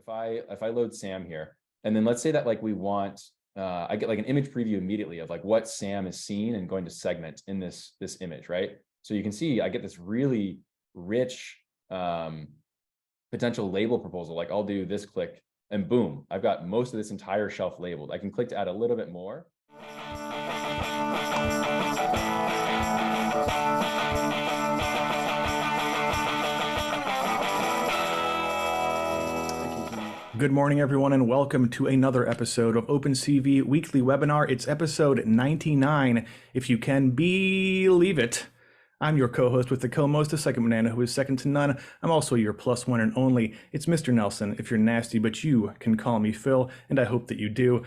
I load SAM here, and then let's say that like we want, I get like an image preview immediately of like what SAM is seen and going to segment in this image, right? So you can see I get this really rich potential label proposal. Like I'll do this click and boom, I've got most of this entire shelf labeled. I can click to add a little bit more. Good morning, everyone, and welcome to another episode of OpenCV Weekly Webinar. It's episode 99, if you can believe it. I'm your co-host with the co-most, the second banana who is second to none. I'm also your plus one and only. It's Mr. Nelson, if you're nasty, but you can call me Phil, and I hope that you do.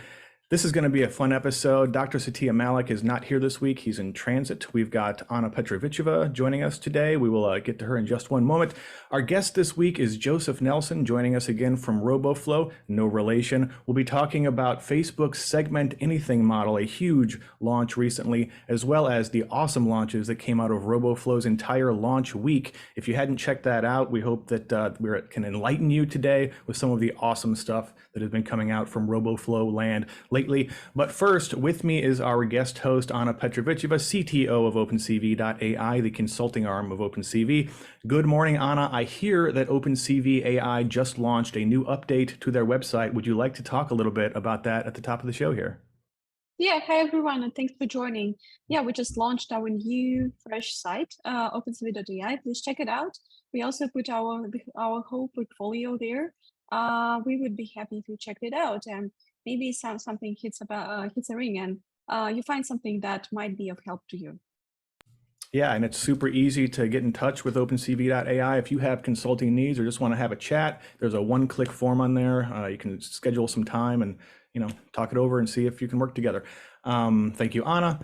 This is going to be a fun episode. Dr. Satya Malik is not here this week. He's in transit. We've got Anna Petrovicheva joining us today. We will get to her in just one moment. Our guest this week is Joseph Nelson, joining us again from Roboflow, no relation. We'll be talking about Facebook's Segment Anything model, a huge launch recently, as well as the awesome launches that came out of Roboflow's entire launch week. If you hadn't checked that out, we hope that we can enlighten you today with some of the awesome stuff that has been coming out from Roboflow land lately. But first, with me is our guest host, Anna Petrovicheva, CTO of OpenCV.ai, the consulting arm of OpenCV. Good morning, Anna. I hear that OpenCV AI just launched a new update to their website. Would you like to talk a little bit about that at the top of the show here? Yeah, hi everyone, and thanks for joining. Yeah, we just launched our new fresh site, OpenCV.ai. Please check it out. We also put our whole portfolio there. We would be happy if you checked it out, and maybe something hits a ring, and you find something that might be of help to you. Yeah, and it's super easy to get in touch with OpenCV.ai. If you have consulting needs or just want to have a chat, there's a one-click form on there. You can schedule some time and talk it over and see if you can work together. Thank you, Anna.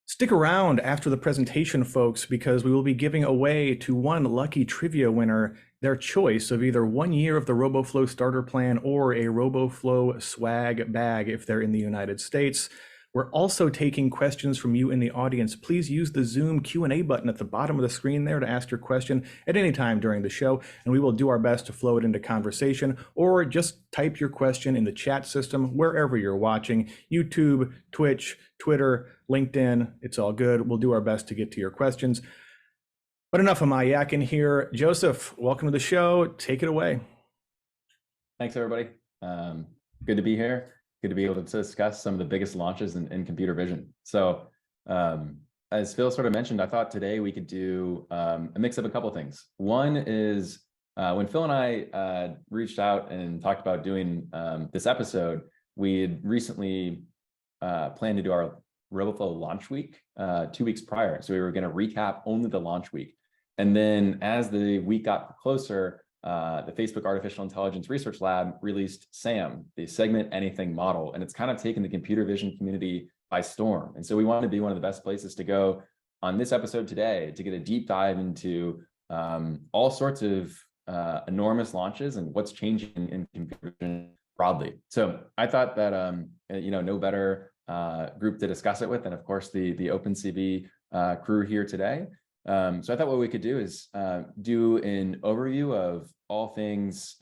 Stick around after the presentation, folks, because we will be giving away to one lucky trivia winner their choice of either 1 year of the Roboflow starter plan or a Roboflow swag bag if they're in the United States. We're also taking questions from you in the audience. Please use the Zoom Q&A button at the bottom of the screen there to ask your question at any time during the show, and we will do our best to flow it into conversation, or just type your question in the chat system wherever you're watching, YouTube, Twitch, Twitter, LinkedIn. It's all good. We'll do our best to get to your questions. But enough of my yakking here. Joseph, welcome to the show. Take it away. Thanks, everybody. Good to be here. Good to be able to discuss some of the biggest launches in computer vision. So as Phil sort of mentioned, I thought today we could do a mix of a couple of things. One is when Phil and I reached out and talked about doing this episode, we had recently planned to do our Roboflow launch week 2 weeks prior. So we were going to recap only the launch week. And then as the week got closer, the Facebook Artificial Intelligence Research Lab released SAM, the Segment Anything model, and it's kind of taken the computer vision community by storm. And so we wanted to be one of the best places to go on this episode today to get a deep dive into all sorts of enormous launches and what's changing in computer vision broadly. So I thought that no better group to discuss it with than, of course, the OpenCV crew here today. So I thought what we could do is do an overview of all things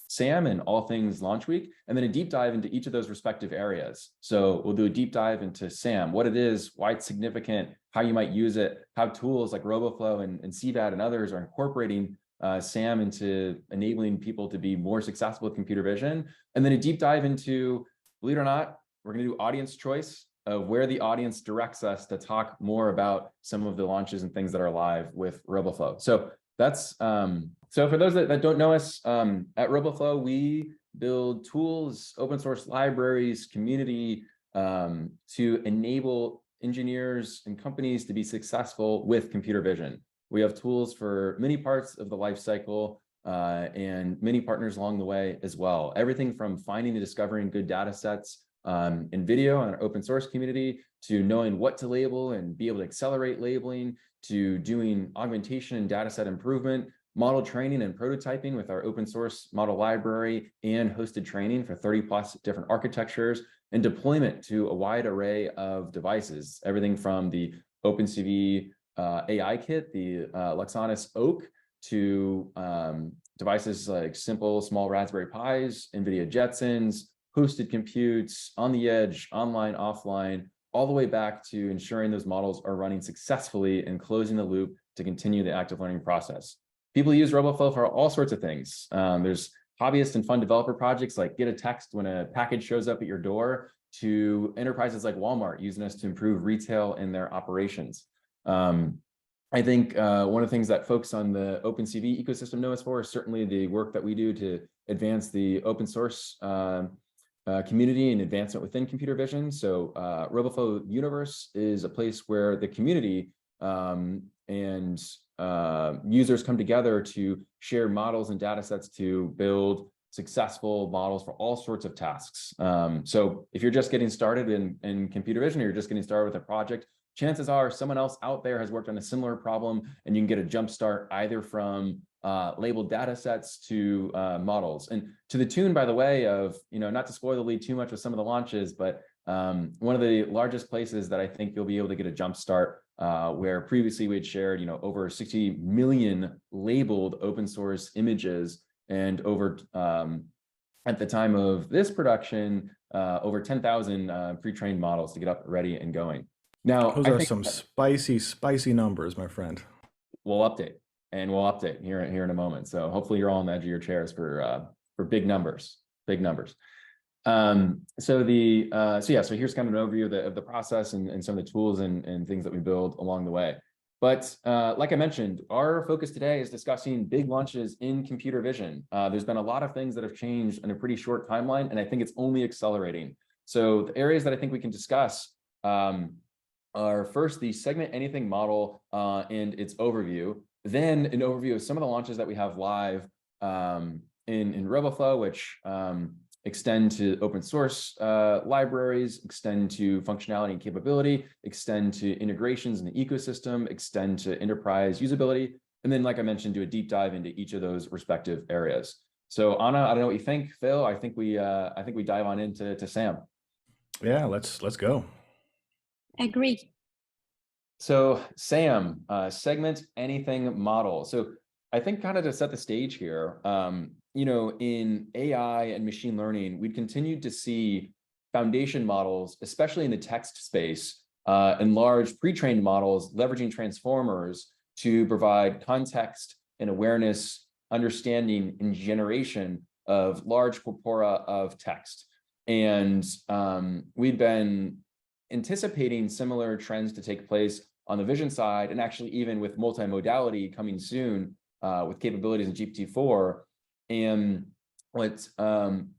SAM and all things launch week, and then a deep dive into each of those respective areas. So we'll do a deep dive into SAM, what it is, why it's significant, how you might use it, how tools like Roboflow and CVAD and others are incorporating SAM into enabling people to be more successful with computer vision. And then a deep dive into, believe it or not, we're going to do audience choice of where the audience directs us to talk more about some of the launches and things that are live with Roboflow. So that's so for those that don't know us, at Roboflow, we build tools, open source libraries, community to enable engineers and companies to be successful with computer vision. We have tools for many parts of the life cycle and many partners along the way as well. Everything from finding and discovering good data sets in video on our open source community, to knowing what to label and be able to accelerate labeling, to doing augmentation and data set improvement, model training and prototyping with our open source model library and hosted training for 30+ different architectures, and deployment to a wide array of devices, everything from the OpenCV AI kit, the Luxonis Oak, to devices like simple, small Raspberry Pis, NVIDIA Jetsons, hosted computes, on the edge, online, offline, all the way back to ensuring those models are running successfully and closing the loop to continue the active learning process. People use Roboflow for all sorts of things. There's hobbyist and fun developer projects like get a text when a package shows up at your door, to enterprises like Walmart using us to improve retail and their operations. I think one of the things that folks on the OpenCV ecosystem know us for is certainly the work that we do to advance the open source community and advancement within computer vision. So Roboflow Universe is a place where the community and users come together to share models and data sets to build successful models for all sorts of tasks. So if you're just getting started in computer vision, or you're just getting started with a project, chances are someone else out there has worked on a similar problem, and you can get a jump start either from labeled data sets to models. And to the tune, by the way, of, not to spoil the lead too much with some of the launches, but one of the largest places that I think you'll be able to get a jump start, where previously we'd shared, over 60 million labeled open source images, and over, at the time of this production, over 10,000 pre-trained models to get up, ready, and going. Now, those are some spicy numbers, my friend. We'll update here in a moment. So hopefully you're all on the edge of your chairs for big numbers, So here's kind of an overview of the process and some of the tools and things that we build along the way. But like I mentioned, our focus today is discussing big launches in computer vision. There's been a lot of things that have changed in a pretty short timeline, and I think it's only accelerating. So the areas that I think we can discuss are first the segment anything model and its overview, then an overview of some of the launches that we have live in Roboflow, which extend to open source libraries, extend to functionality and capability, extend to integrations in the ecosystem, extend to enterprise usability, and then, like I mentioned, do a deep dive into each of those respective areas. So Anna, I don't know what you think. Phil, I think we dive on into Sam. Yeah, let's go. Agree. So Sam, segment anything model. So I think kind of to set the stage here, in AI and machine learning, we've continued to see foundation models, especially in the text space, and large pre-trained models leveraging transformers to provide context and awareness, understanding, and generation of large corpora of text. And we've been anticipating similar trends to take place on the vision side, and actually even with multimodality coming soon with capabilities in GPT-4. And what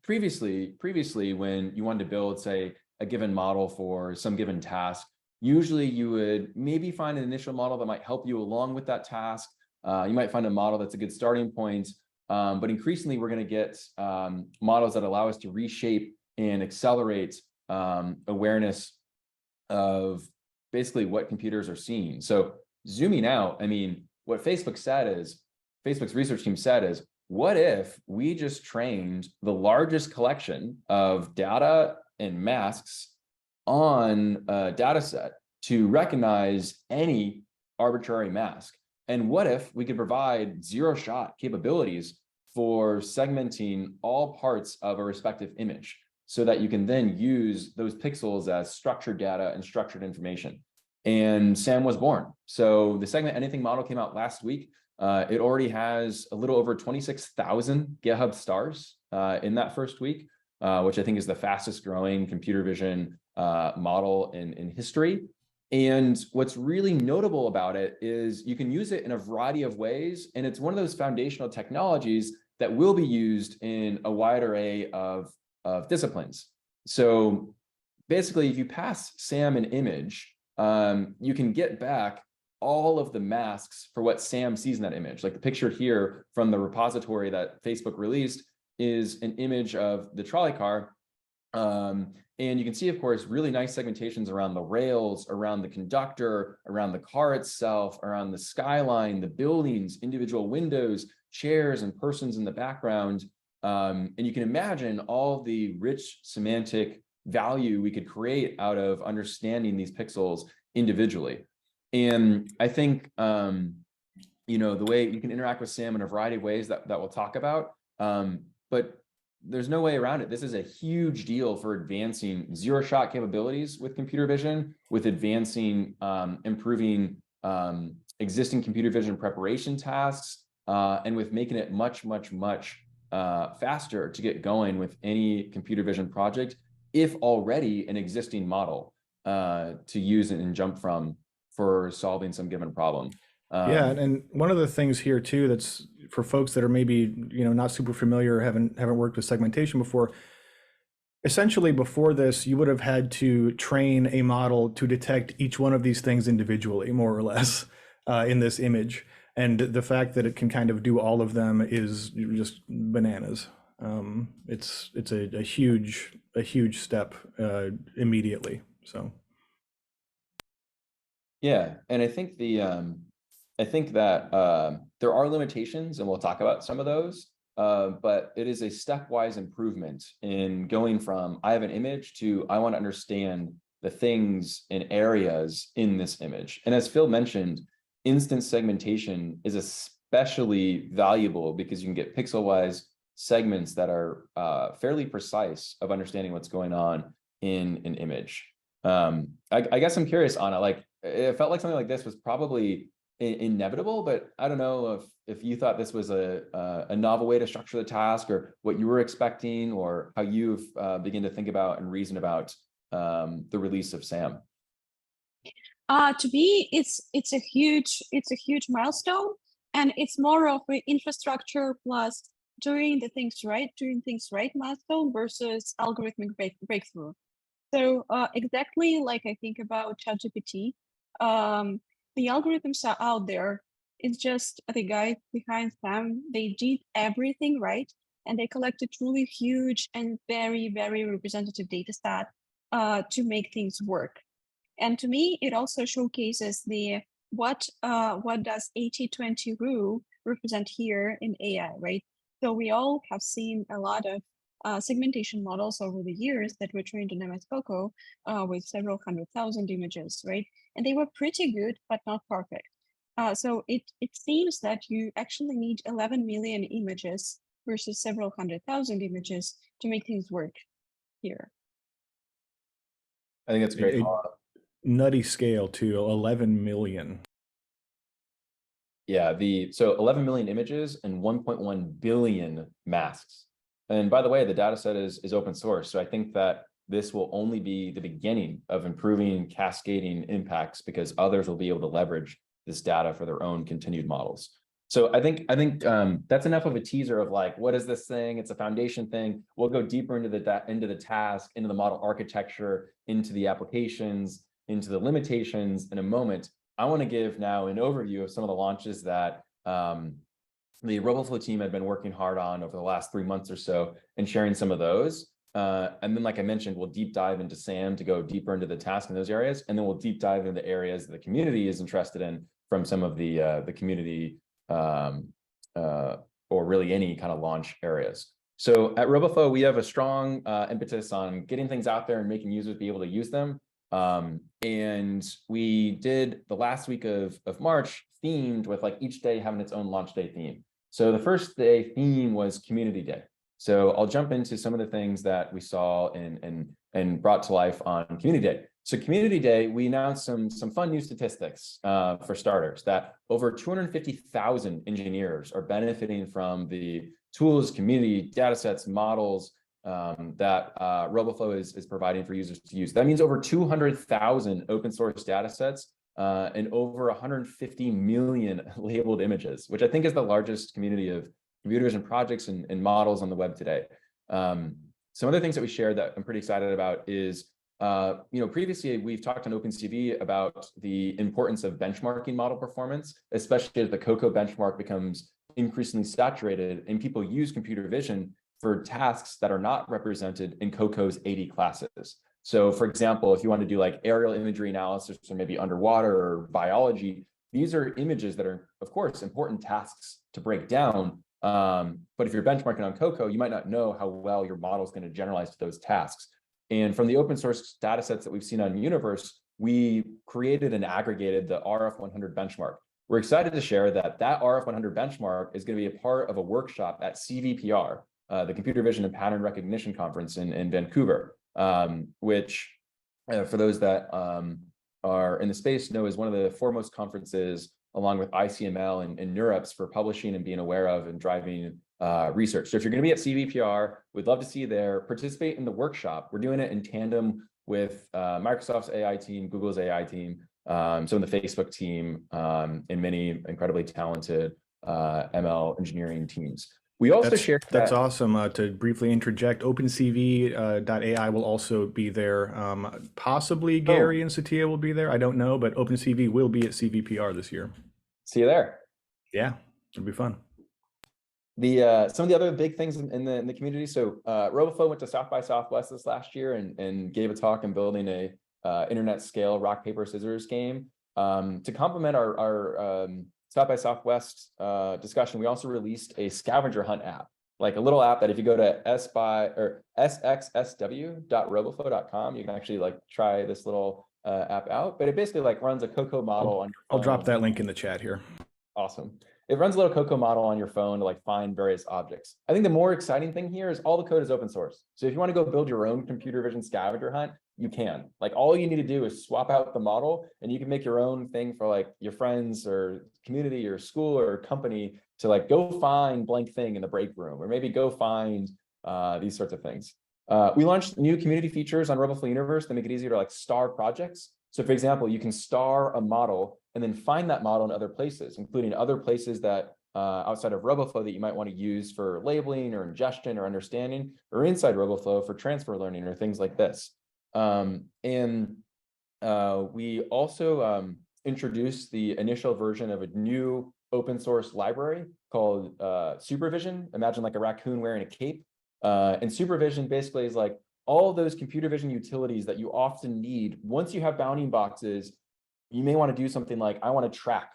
previously when you wanted to build, say, a given model for some given task, usually you would maybe find an initial model that might help you along with that task. You might find a model that's a good starting point, but increasingly we're going to get models that allow us to reshape and accelerate awareness of basically what computers are seeing. So zooming out, I mean, what Facebook's research team said is, what if we just trained the largest collection of data and masks on a data set to recognize any arbitrary mask? And what if we could provide zero-shot capabilities for segmenting all parts of a respective image, so that you can then use those pixels as structured data and structured information? And SAM was born. So the segment anything model came out last week. It already has a little over 26,000 GitHub stars in that first week, which I think is the fastest growing computer vision model in history. And what's really notable about it is you can use it in a variety of ways. And it's one of those foundational technologies that will be used in a wide array of disciplines. So basically, if you pass SAM an image, you can get back all of the masks for what SAM sees in that image. Like the picture here from the repository that Facebook released is an image of the trolley car. And you can see, of course, really nice segmentations around the rails, around the conductor, around the car itself, around the skyline, the buildings, individual windows, chairs, and persons in the background. And you can imagine all the rich semantic value we could create out of understanding these pixels individually. And I think the way you can interact with SAM in a variety of ways that we'll talk about. But there's no way around it. This is a huge deal for advancing zero-shot capabilities with computer vision, with advancing, improving existing computer vision preparation tasks, and with making it much, much, much faster to get going with any computer vision project, if already an existing model to use and jump from for solving some given problem. Yeah, and one of the things here too, that's for folks that are maybe not super familiar or haven't worked with segmentation before. Essentially, before this, you would have had to train a model to detect each one of these things individually, more or less, in this image. And the fact that it can kind of do all of them is just bananas. It's a huge step immediately. So. Yeah, and I think that there are limitations, and we'll talk about some of those. But it is a stepwise improvement in going from I have an image to I want to understand the things and areas in this image. And as Phil mentioned, instant segmentation is especially valuable because you can get pixel-wise segments that are fairly precise of understanding what's going on in an image. I guess I'm curious, Anna, like it felt like something like this was probably inevitable, but I don't know if you thought this was a novel way to structure the task, or what you were expecting, or how you've begun to think about and reason about the release of SAM. To me, it's a huge milestone, and it's more of an infrastructure plus doing things right milestone versus algorithmic breakthrough. So exactly like I think about ChatGPT, the algorithms are out there. It's just the guys behind SAM, they did everything right, and they collected truly huge and very, very representative data set to make things work. And to me, it also showcases what does 80-20 rule represent here in AI, right? So we all have seen a lot of segmentation models over the years that were trained in MS COCO with several 100,000 images, right? And they were pretty good, but not perfect. So it seems that you actually need 11 million images versus several 100,000 images to make things work here. I think that's great. Nutty scale to 11 million. Yeah, so 11 million images and 1.1 billion masks. And by the way, the data set is open source. So I think that this will only be the beginning of improving cascading impacts, because others will be able to leverage this data for their own continued models. So I think that's enough of a teaser of like, what is this thing? It's a foundation thing. We'll go deeper into the task, into the model architecture, into the applications, into the limitations in a moment. I want to give now an overview of some of the launches that the Roboflow team had been working hard on over the last 3 months or so, and sharing some of those. And then, like I mentioned, we'll deep dive into SAM to go deeper into the task in those areas. And then we'll deep dive into the areas that the community is interested in from some of the community or really any kind of launch areas. So at Roboflow, we have a strong impetus on getting things out there and making users be able to use them. And we did the last week of March themed with like each day having its own launch day theme. So the first day theme was Community Day. So I'll jump into some of the things that we saw and brought to life on Community Day. So Community Day, we announced some fun new statistics for starters, that over 250,000 engineers are benefiting from the tools, community, data sets, models that Roboflow is providing for users to use. That means over 200,000 open source data sets and over 150 million labeled images, which I think is the largest community of computer vision projects and models on the web today. Some other things that we shared that I'm pretty excited about is, previously we've talked on OpenCV about the importance of benchmarking model performance, especially as the COCO benchmark becomes increasingly saturated and people use computer vision for tasks that are not represented in COCO's 80 classes. So for example, if you want to do like aerial imagery analysis or maybe underwater or biology, these are images that are, of course, important tasks to break down. But if you're benchmarking on COCO, you might not know how well your model is going to generalize to those tasks. And from the open source data sets that we've seen on Universe, we created and aggregated the RF100 benchmark. we're excited to share that RF100 benchmark is going to be a part of a workshop at CVPR, the Computer Vision and Pattern Recognition Conference in Vancouver, which for those that are in the space know is one of the foremost conferences along with ICML and NeurIPS for publishing and being aware of and driving research. So if you're going to be at CVPR, we'd love to see you there. Participate in the workshop. We're doing it in tandem with Microsoft's AI team, Google's AI team, some of the Facebook team, and many incredibly talented ML engineering teams. We also shared that's awesome. To briefly interject, OpenCV.ai will also be there. Possibly Gary and Satya will be there. I don't know, but OpenCV will be at CVPR this year. See you there. Yeah, it'll be fun. Some of the other big things in the community. So Roboflow went to South by Southwest this last year and gave a talk on building a internet scale rock paper scissors game. To complement our South by Southwest discussion, we also released a scavenger hunt app, like a little app that if you go to sxsw.roboflow.com, you can actually like try this little app out. But it basically like runs a Cocoa model on your phone. I'll drop that link in the chat here. Awesome. It runs a little Cocoa model on your phone to like find various objects. I think the more exciting thing here is all the code is open source. So if you want to go build your own computer vision scavenger hunt, you can. Like all you need to do is swap out the model and you can make your own thing for like your friends or community or school or company to like go find blank thing in the break room, or maybe go find these sorts of things. We launched new community features on Roboflow Universe that make it easier to like star projects. So for example, you can star a model and then find that model in other places, including other places that outside of Roboflow that you might want to use for labeling or ingestion or understanding, or inside Roboflow for transfer learning or things like this. We also introduced the initial version of a new open source library called Supervision. Imagine like a raccoon wearing a cape. And Supervision basically is like all those computer vision utilities that you often need. Once you have bounding boxes, you may want to do something like, I want to track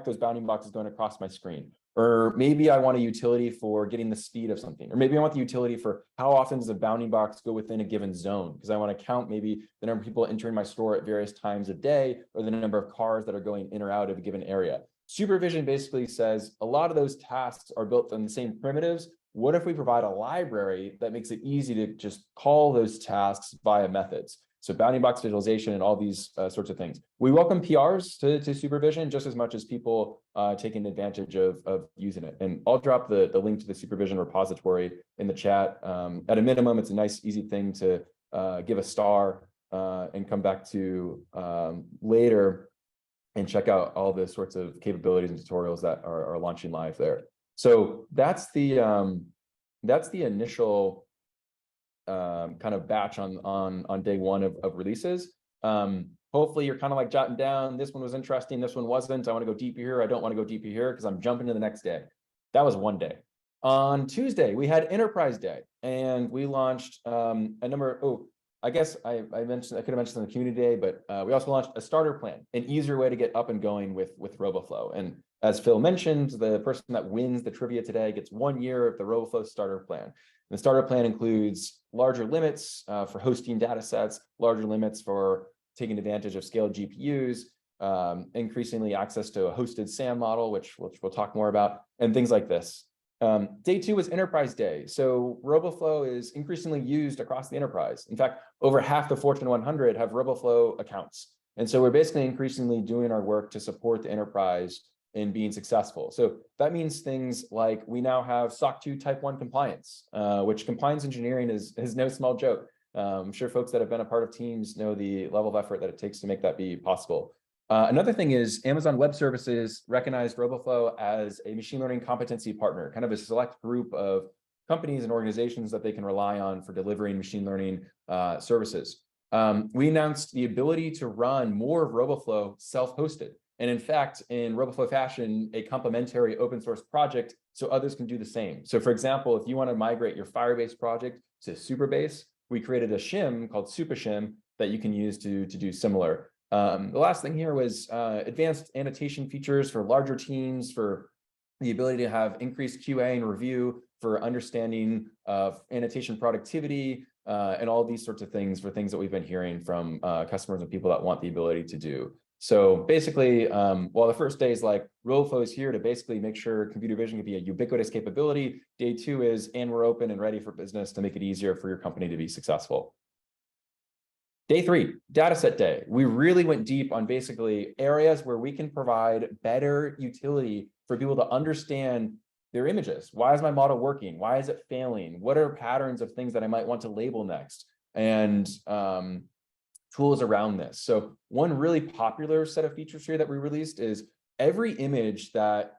those bounding boxes going across my screen. Or maybe I want a utility for getting the speed of something. Or maybe I want the utility for how often does a bounding box go within a given zone? Because I want to count maybe the number of people entering my store at various times a day, or the number of cars that are going in or out of a given area. Supervision basically says a lot of those tasks are built on the same primitives. What if we provide a library that makes it easy to just call those tasks via methods? So bounding box visualization and all these sorts of things. We welcome PRs to Supervision just as much as people taking advantage of using it. And I'll drop the link to the Supervision repository in the chat. At a minimum, it's a nice, easy thing to give a star and come back to later and check out all the sorts of capabilities and tutorials that are launching live there. So that's the initial kind of batch on day one of releases. Hopefully you're kind of like jotting down, this one was interesting, this one wasn't. I want to go deeper here. I don't want to go deeper here because I'm jumping to the next day. That was one day. On Tuesday, we had Enterprise Day, and we launched a number. I guess I could have mentioned on the community day, but we also launched a starter plan, an easier way to get up and going with Roboflow. And as Phil mentioned, the person that wins the trivia today gets 1 year of the Roboflow starter plan. And the starter plan includes larger limits for hosting data sets, larger limits for taking advantage of scaled GPUs, increasingly access to a hosted SAM model, which we'll talk more about, and things like this. Day two was Enterprise Day. So Roboflow is increasingly used across the enterprise. In fact, over half the Fortune 100 have Roboflow accounts. And so we're basically increasingly doing our work to support the enterprise in being successful. So that means things like we now have SOC 2 Type 1 compliance, which compliance engineering is no small joke. I'm sure folks that have been a part of teams know the level of effort that it takes to make that be possible. Another thing is Amazon Web Services recognized Roboflow as a machine learning competency partner, kind of a select group of companies and organizations that they can rely on for delivering machine learning services. We announced the ability to run more of Roboflow self-hosted. And in fact, in Roboflow fashion, a complementary open source project so others can do the same. So for example, if you want to migrate your Firebase project to Superbase, we created a shim called SuperShim that you can use to do similar. The last thing here was advanced annotation features for larger teams, for the ability to have increased QA and review, for understanding of annotation productivity, and all these sorts of things for things that we've been hearing from customers and people that want the ability to do. So basically, while the first day is like, Roboflow is here to basically make sure computer vision can be a ubiquitous capability, day 2 is, and we're open and ready for business to make it easier for your company to be successful. Day 3, dataset day. We really went deep on basically areas where we can provide better utility for people to understand their images. Why is my model working? Why is it failing? What are patterns of things that I might want to label next? And tools around this. So one really popular set of features here that we released is every image that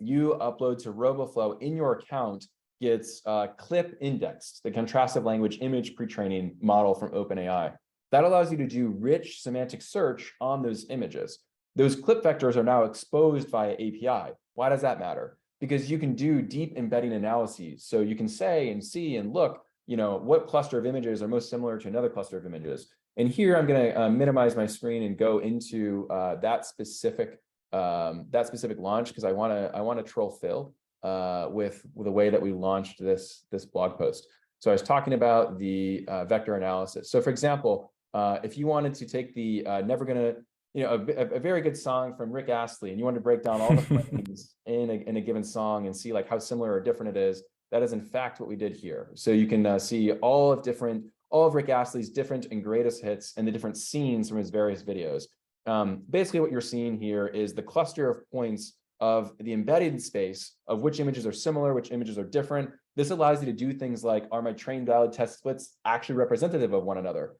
you upload to Roboflow in your account gets clip indexed, the contrastive language image pre-training model from OpenAI. That allows you to do rich semantic search on those images. Those clip vectors are now exposed via API. Why does that matter? Because you can do deep embedding analyses. So you can say and see and look, what cluster of images are most similar to another cluster of images. And here I'm going to minimize my screen and go into that specific launch, because I want to troll Phil with the way that we launched this blog post. So I was talking about the vector analysis. So for example, if you wanted to take the Never Gonna, a very good song from Rick Astley, and you wanted to break down all the frames in a given song and see like how similar or different it is, that is in fact what we did here. So you can see all of Rick Astley's different and greatest hits and the different scenes from his various videos. Basically what you're seeing here is the cluster of points of the embedded space of which images are similar, which images are different. This allows you to do things like, are my trained valid test splits actually representative of one another?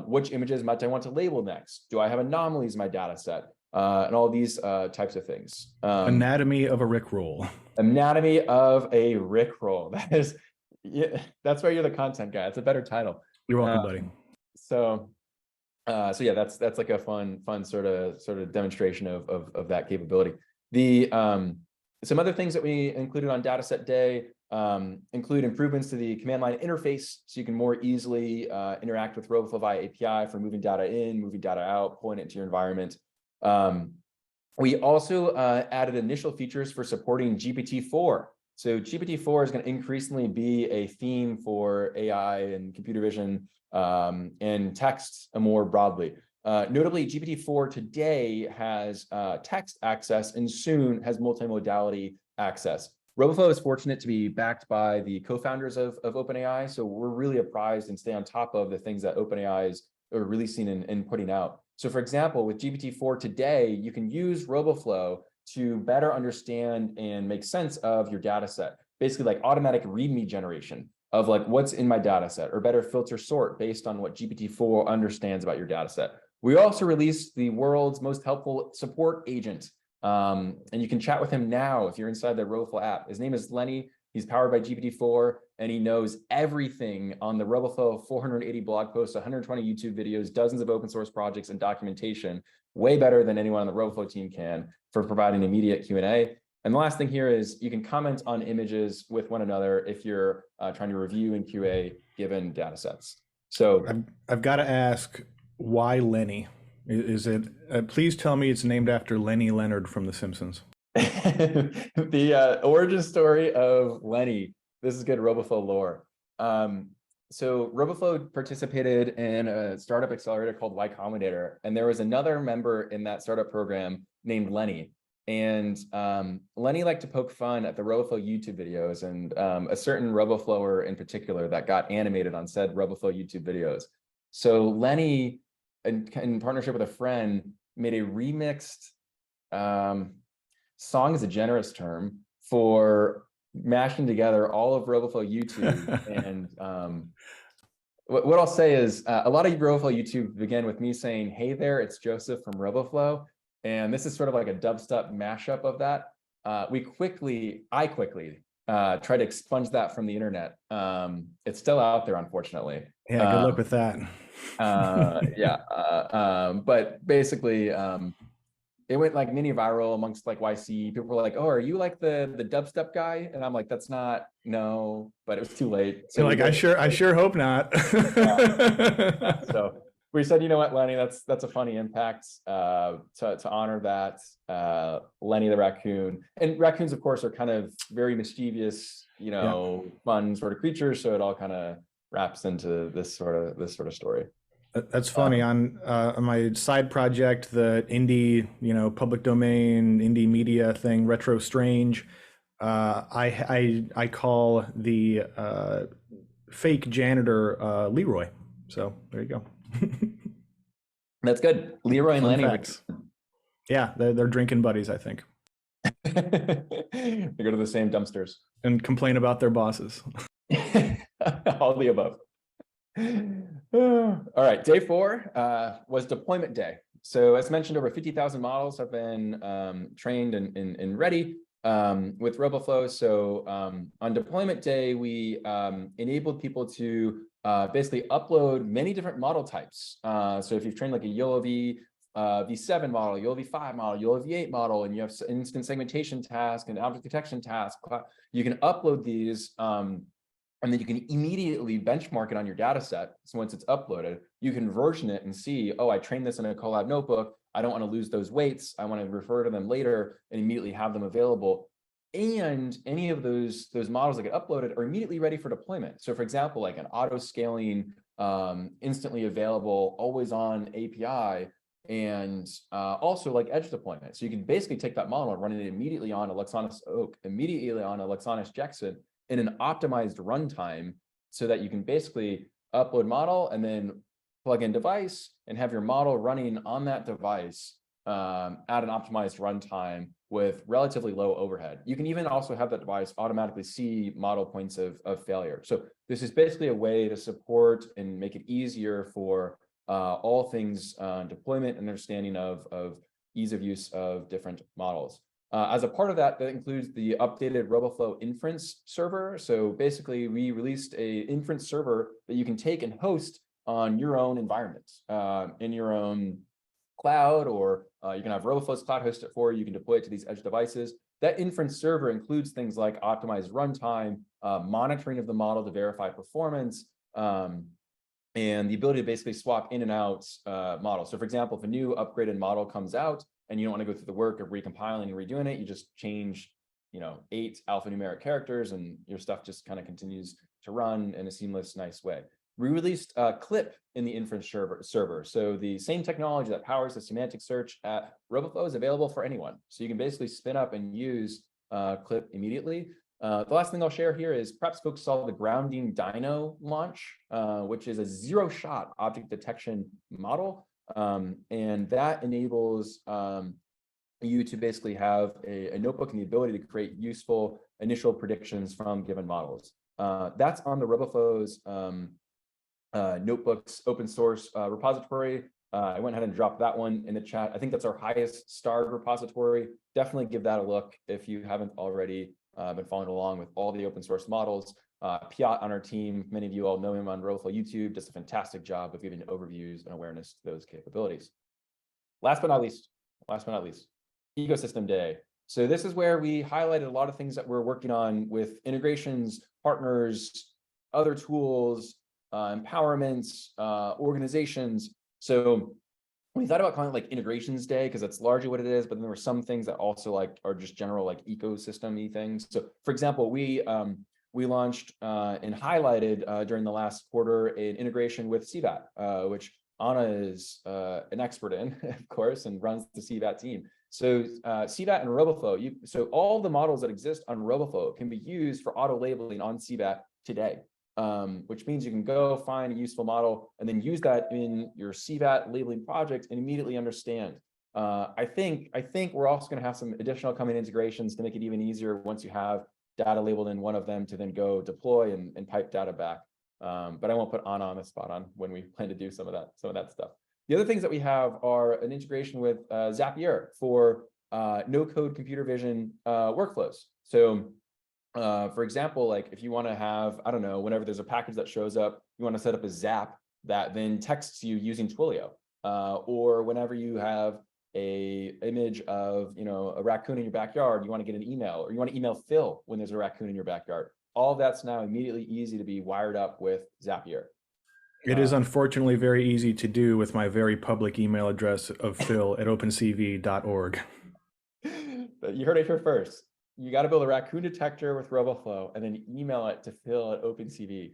Which images might I want to label next? Do I have anomalies in my data set? And all these types of things. Anatomy of a Rickroll. Anatomy of a Rickroll. That is, yeah, that's why you're the content guy. It's a better title. You're welcome, buddy. So yeah, that's like a fun sort of demonstration of that capability. The some other things that we included on dataset day include improvements to the command line interface, so you can more easily interact with Roboflow via API for moving data in, moving data out, pulling it into your environment. We also added initial features for supporting GPT-4. So GPT-4 is going to increasingly be a theme for AI and computer vision and text more broadly. Notably, GPT-4 today has text access and soon has multimodality access. Roboflow is fortunate to be backed by the co-founders of OpenAI, so we're really apprised and stay on top of the things that OpenAI is releasing and putting out. So for example, with GPT-4 today, you can use Roboflow to better understand and make sense of your data set. Basically like automatic README generation of like what's in my data set, or better filter sort based on what GPT-4 understands about your data set. We also released the world's most helpful support agent. And you can chat with him now if you're inside the Roboflow app. His name is Lenny. He's powered by GPT-4, and he knows everything on the Roboflow 480 blog posts, 120 YouTube videos, dozens of open source projects and documentation, way better than anyone on the Roboflow team can for providing immediate Q&A. And the last thing here is you can comment on images with one another if you're trying to review and QA given data sets. So I've got to ask, why Lenny? Is it, please tell me it's named after Lenny Leonard from The Simpsons. The origin story of Lenny. This is good Roboflow lore. So Roboflow participated in a startup accelerator called Y Combinator, and there was another member in that startup program named Lenny. And Lenny liked to poke fun at the Roboflow YouTube videos, and a certain Roboflower in particular that got animated on said Roboflow YouTube videos. So Lenny, in partnership with a friend, made a remixed song is a generous term for mashing together all of Roboflow YouTube. And what I'll say is a lot of Roboflow YouTube began with me saying, "Hey there, it's Joseph from Roboflow." And this is sort of like a dubstep mashup of that. I quickly tried to expunge that from the internet. It's still out there, unfortunately. Yeah, good luck with that. But basically, it went like mini viral amongst like YC. People were like, "Oh, are you like the dubstep guy?" And I'm like, "That's not, no," but it was too late. So like, I sure hope not. So we said, you know what, Lenny, that's a funny impact to honor that. Lenny the raccoon, and raccoons, of course, are kind of very mischievous, fun sort of creatures. So it all kind of wraps into this sort of story. That's funny. On my side project, the indie, public domain, indie media thing, Retro Strange, I call the fake janitor Leroy. So there you go. That's good. Leroy and Fun Lanny. facts. Yeah, they're drinking buddies, I think, They go to the same dumpsters. and complain about their bosses. All the above. All right, day 4 was deployment day. So as mentioned, over 50,000 models have been trained and ready with Roboflow. So on deployment day, we enabled people to basically upload many different model types. So if you've trained like a YOLO V7 model, YOLO V5 model, YOLO V8 model, and you have instant segmentation task and object detection task, you can upload these and then you can immediately benchmark it on your data set. So once it's uploaded, you can version it and see, oh, I trained this in a Colab notebook. I don't want to lose those weights. I want to refer to them later and immediately have them available. And any of those models that get uploaded are immediately ready for deployment. So for example, like an auto scaling, instantly available, always on API, and also like edge deployment. So you can basically take that model and run it immediately on a Lexanis Oak, immediately on a Lexanis Jackson, in an optimized runtime, so that you can basically upload model and then plug in device and have your model running on that device at an optimized runtime with relatively low overhead. You can even also have that device automatically see model points of failure. So this is basically a way to support and make it easier for all things deployment and understanding of ease of use of different models. As a part of that, that includes the updated Roboflow inference server. So basically, we released a inference server that you can take and host on your own environment, in your own cloud, or you can have Roboflow's cloud host it for you. You can deploy it to these edge devices. That inference server includes things like optimized runtime, monitoring of the model to verify performance, and the ability to basically swap in and out models. So for example, if a new upgraded model comes out, and you don't want to go through the work of recompiling and redoing it, you just change, 8 alphanumeric characters, and your stuff just kind of continues to run in a seamless, nice way. We released Clip in the inference server. So the same technology that powers the semantic search at Roboflow is available for anyone. So you can basically spin up and use Clip immediately. The last thing I'll share here is perhaps folks saw the grounding Dyno launch, which is a zero-shot object detection model. And that enables you to basically have a notebook and the ability to create useful initial predictions from given models. That's on the Roboflow's notebooks open source repository. I went ahead and dropped that one in the chat. I think that's our highest starred repository. Definitely give that a look if you haven't already been following along with all the open source models. Piot on our team, many of you all know him on Roboflow YouTube, does a fantastic job of giving overviews and awareness to those capabilities. Last but not least, ecosystem day. So this is where we highlighted a lot of things that we're working on with integrations, partners, other tools, empowerments, organizations. So we thought about calling it like integrations day because that's largely what it is, but then there were some things that also like are just general like ecosystem-y things. So for example, we launched and highlighted during the last quarter an integration with CVAT, which Anna is an expert in, of course, and runs the CVAT team. So CVAT and Roboflow, so all the models that exist on Roboflow can be used for auto labeling on CVAT today, which means you can go find a useful model and then use that in your CVAT labeling project and immediately understand. I think we're also going to have some additional coming integrations to make it even easier once you have data labeled in one of them to then go deploy and pipe data back. But I won't put Anna on the spot on when we plan to do some of that stuff. The other things that we have are an integration with Zapier for no-code computer vision workflows. So for example, like if you want to have, I don't know, whenever there's a package that shows up, you want to set up a Zap that then texts you using Twilio, or whenever you have a image of a raccoon in your backyard, you want to get an email, or you want to email Phil when there's a raccoon in your backyard. All of that's now immediately easy to be wired up with Zapier. It is unfortunately very easy to do with my very public email address of phil@opencv.org. You heard it here first. You got to build a raccoon detector with Roboflow and then email it to phil@opencv.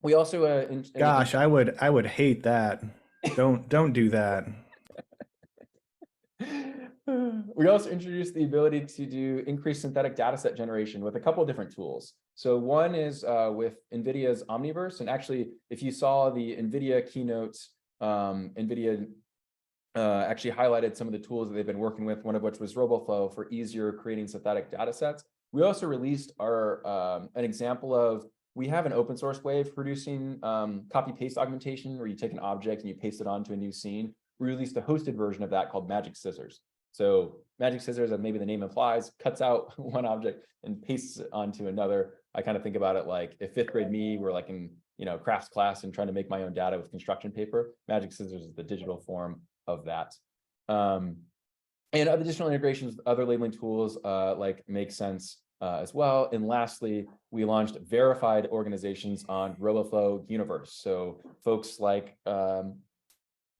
We also, Gosh, I would hate that. Don't do that. we also introduced the ability to do increased synthetic dataset generation with a couple of different tools. So one is with NVIDIA's Omniverse. And actually, if you saw the NVIDIA keynotes, NVIDIA actually highlighted some of the tools that they've been working with, one of which was Roboflow for easier creating synthetic datasets. We also released our an example of, we have an open source way of producing copy-paste augmentation, where you take an object and you paste it onto a new scene. We released a hosted version of that called Magic Scissors. So Magic Scissors, as maybe the name implies, cuts out one object and pastes it onto another. I kind of think about it like if fifth grade me were like in crafts class and trying to make my own data with construction paper. Magic Scissors is the digital form of that. And additional integrations with other labeling tools like Make Sense as well. And lastly, we launched verified organizations on Roboflow Universe. So folks like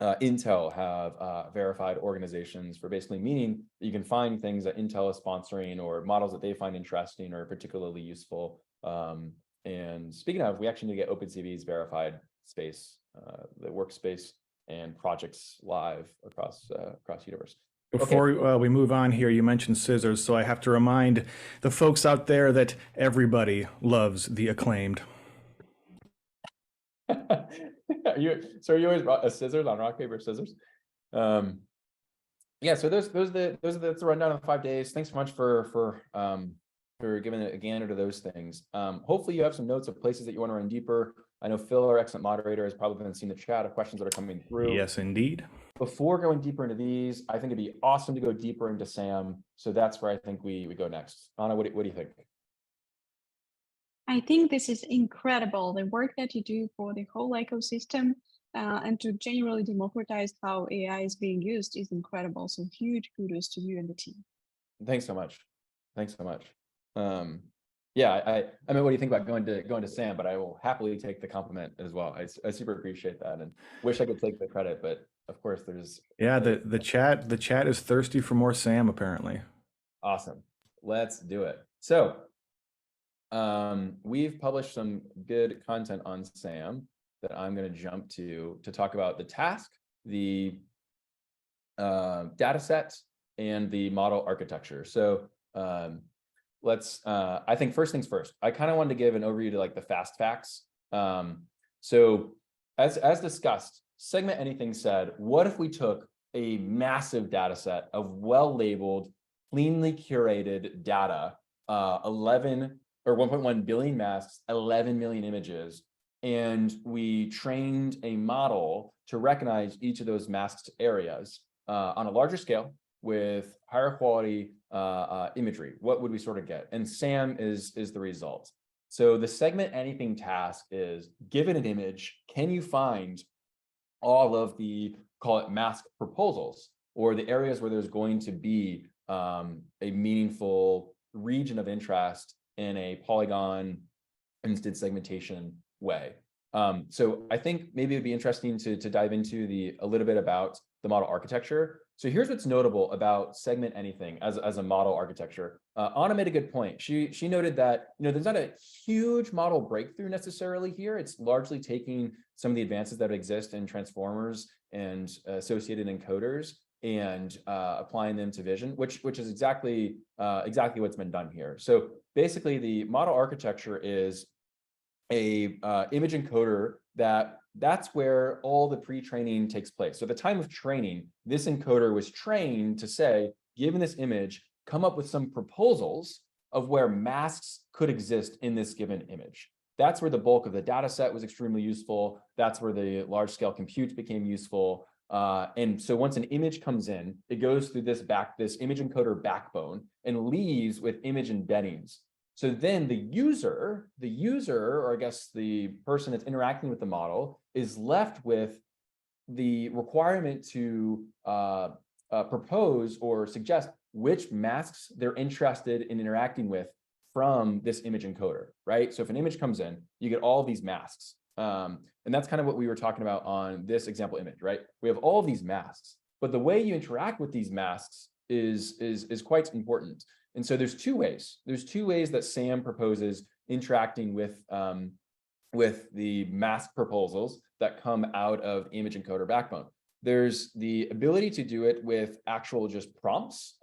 Intel have verified organizations, for basically meaning that you can find things that Intel is sponsoring or models that they find interesting or particularly useful. And speaking of, we actually need to get OpenCV's verified space, the workspace and projects live across Universe. Before we move on here, you mentioned scissors, so I have to remind the folks out there that everybody loves the acclaimed. Are you always a scissors on rock, paper, scissors? Yeah, so that's the rundown of the 5 days. Thanks so much for giving it a gander to those things. Hopefully you have some notes of places that you want to run deeper. I know Phil, our excellent moderator, has probably been seeing the chat of questions that are coming through. Yes, indeed. Before going deeper into these, I think it'd be awesome to go deeper into SAM. So that's where I think we go next. Anna, what do you think? I think this is incredible. The work that you do for the whole ecosystem and to generally democratize how AI is being used is incredible. So huge kudos to you and the team. Thanks so much. Thanks so much. Yeah, I mean, what do you think about going to SAM? But I will happily take the compliment as well. I super appreciate that and wish I could take the credit, but of course there's. Yeah, the chat is thirsty for more SAM apparently. Awesome. Let's do it. So we've published some good content on SAM that I'm going to jump to talk about the task, the data sets, and the model architecture. So let's, I think first things first, I kind of wanted to give an overview to like the fast facts. So as discussed, Segment Anything said, what if we took a massive data set of well-labeled, cleanly curated data, 1.1 billion masks, 11 million images, and we trained a model to recognize each of those masked areas on a larger scale with higher quality imagery? What would we sort of get? And SAM is the result. So the Segment Anything task is, given an image, can you find all of the, call it mask proposals, or the areas where there's going to be a meaningful region of interest in a polygon instant segmentation way. So I think maybe it'd be interesting to dive into a little bit about the model architecture. So here's what's notable about Segment Anything as a model architecture. Anna made a good point. She noted that there's not a huge model breakthrough necessarily here. It's largely taking some of the advances that exist in transformers and associated encoders and applying them to vision, which is exactly what's been done here. So basically, the model architecture is a image encoder that's where all the pre-training takes place. So at the time of training, this encoder was trained to say, given this image, come up with some proposals of where masks could exist in this given image. That's where the bulk of the data set was extremely useful. That's where the large scale compute became useful. And so once an image comes in, it goes through this image encoder backbone and leaves with image embeddings. So then the user, or I guess the person that's interacting with the model, is left with the requirement to propose or suggest which masks they're interested in interacting with from this image encoder, right? So if an image comes in, you get all these masks. And that's kind of what we were talking about on this example image, right? We have all these masks, but the way you interact with these masks is quite important. And so there's two ways. There's two ways that SAM proposes interacting with with the mask proposals that come out of image encoder backbone. There's the ability to do it with actual just prompts,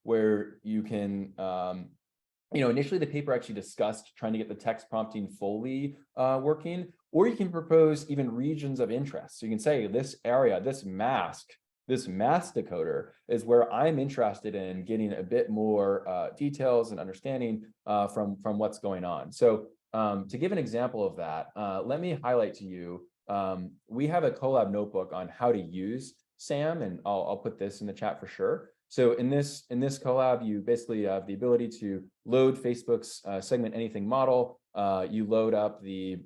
where you can, initially the paper actually discussed trying to get the text prompting fully working, or you can propose even regions of interest. So you can say this area, this mask decoder is where I'm interested in getting a bit more details and understanding from what's going on. So to give an example of that, let me highlight to you, we have a Colab notebook on how to use SAM, and I'll put this in the chat for sure. So in this Colab, you basically have the ability to load Facebook's segment anything model. You load up the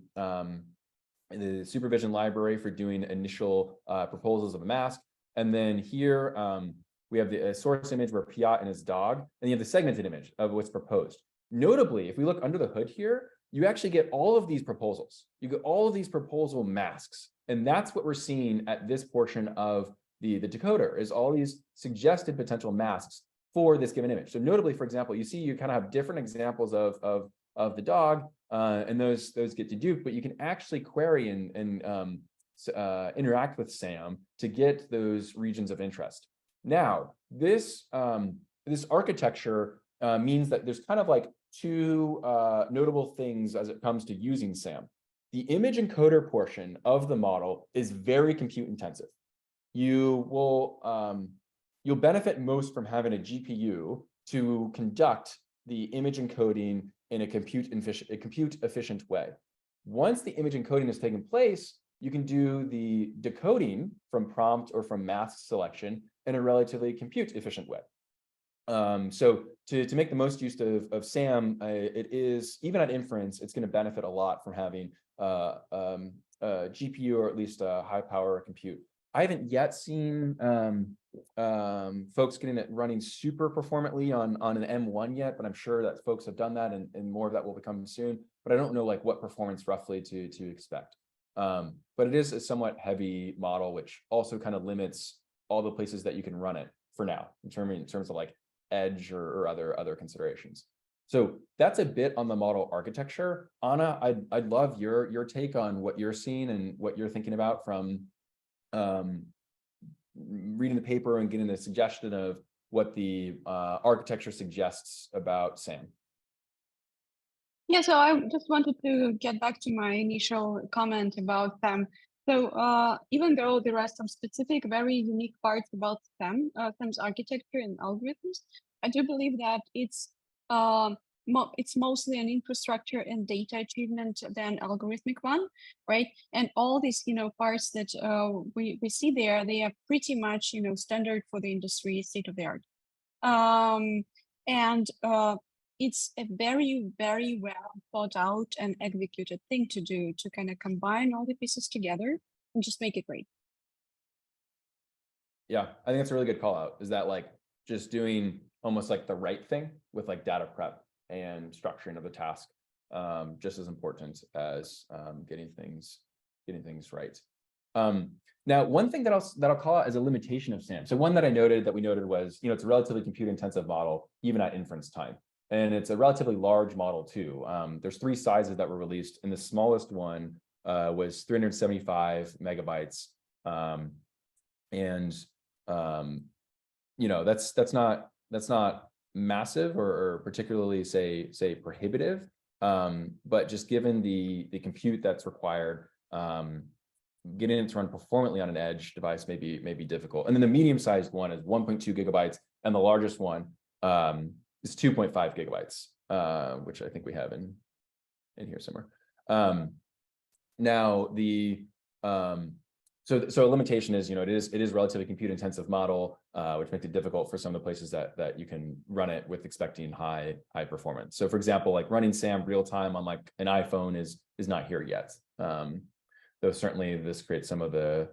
supervision library for doing initial proposals of a mask. And then here we have the source image where Piat and his dog, and you have the segmented image of what's proposed. Notably, if we look under the hood here, you actually get all of these proposals. You get all of these proposal masks. And that's what we're seeing at this portion of the decoder, is all these suggested potential masks for this given image. So notably, for example, you see you kind of have different examples of the dog, and those get deduped, but you can actually query and interact with SAM to get those regions of interest. Now, this architecture means that there's kind of like two notable things as it comes to using SAM. The image encoder portion of the model is very compute intensive. You'll benefit most from having a GPU to conduct the image encoding in a compute efficient way. Once the image encoding has taken place, you can do the decoding from prompt or from mask selection in a relatively compute efficient way. So to make the most use of SAM, it is, even at inference, it's going to benefit a lot from having a GPU, or at least a high power compute. I haven't yet seen folks getting it running super performantly on an M1 yet, but I'm sure that folks have done that, and more of that will become soon. But I don't know like what performance roughly to expect. But it is a somewhat heavy model, which also kind of limits all the places that you can run it for now, in terms of like edge or other considerations. So that's a bit on the model architecture. Anna, I'd love your take on what you're seeing and what you're thinking about from reading the paper and getting a suggestion of what the architecture suggests about SAM. Yeah, so I just wanted to get back to my initial comment about SAM. So even though there are some specific, very unique parts about SAM, SAM's architecture and algorithms, I do believe that it's mostly an infrastructure and data achievement than algorithmic one, right? And all these, parts that we see there, they are pretty much, standard for the industry, state of the art. It's a very, very well thought out and executed thing to do, to kind of combine all the pieces together and just make it great. Yeah, I think that's a really good call out, is that like just doing almost like the right thing with like data prep and structuring of the task, just as important as getting things right. Now, one thing that I'll call out as a limitation of SAM. So one that we noted was, it's a relatively compute intensive model, even at inference time. And it's a relatively large model too. There's 3 sizes that were released, and the smallest one was 375 megabytes. That's not massive or particularly say prohibitive, but just given the compute that's required, getting it to run performantly on an edge device may be difficult. And then the medium-sized one is 1.2 gigabytes, and the largest one is 2.5 gigabytes, which I think we have in here somewhere. Now so a limitation is, it is relatively compute intensive model, which makes it difficult for some of the places that you can run it with expecting high performance. So for example, like running SAM real time on like an iPhone is not here yet. Though certainly this creates some of the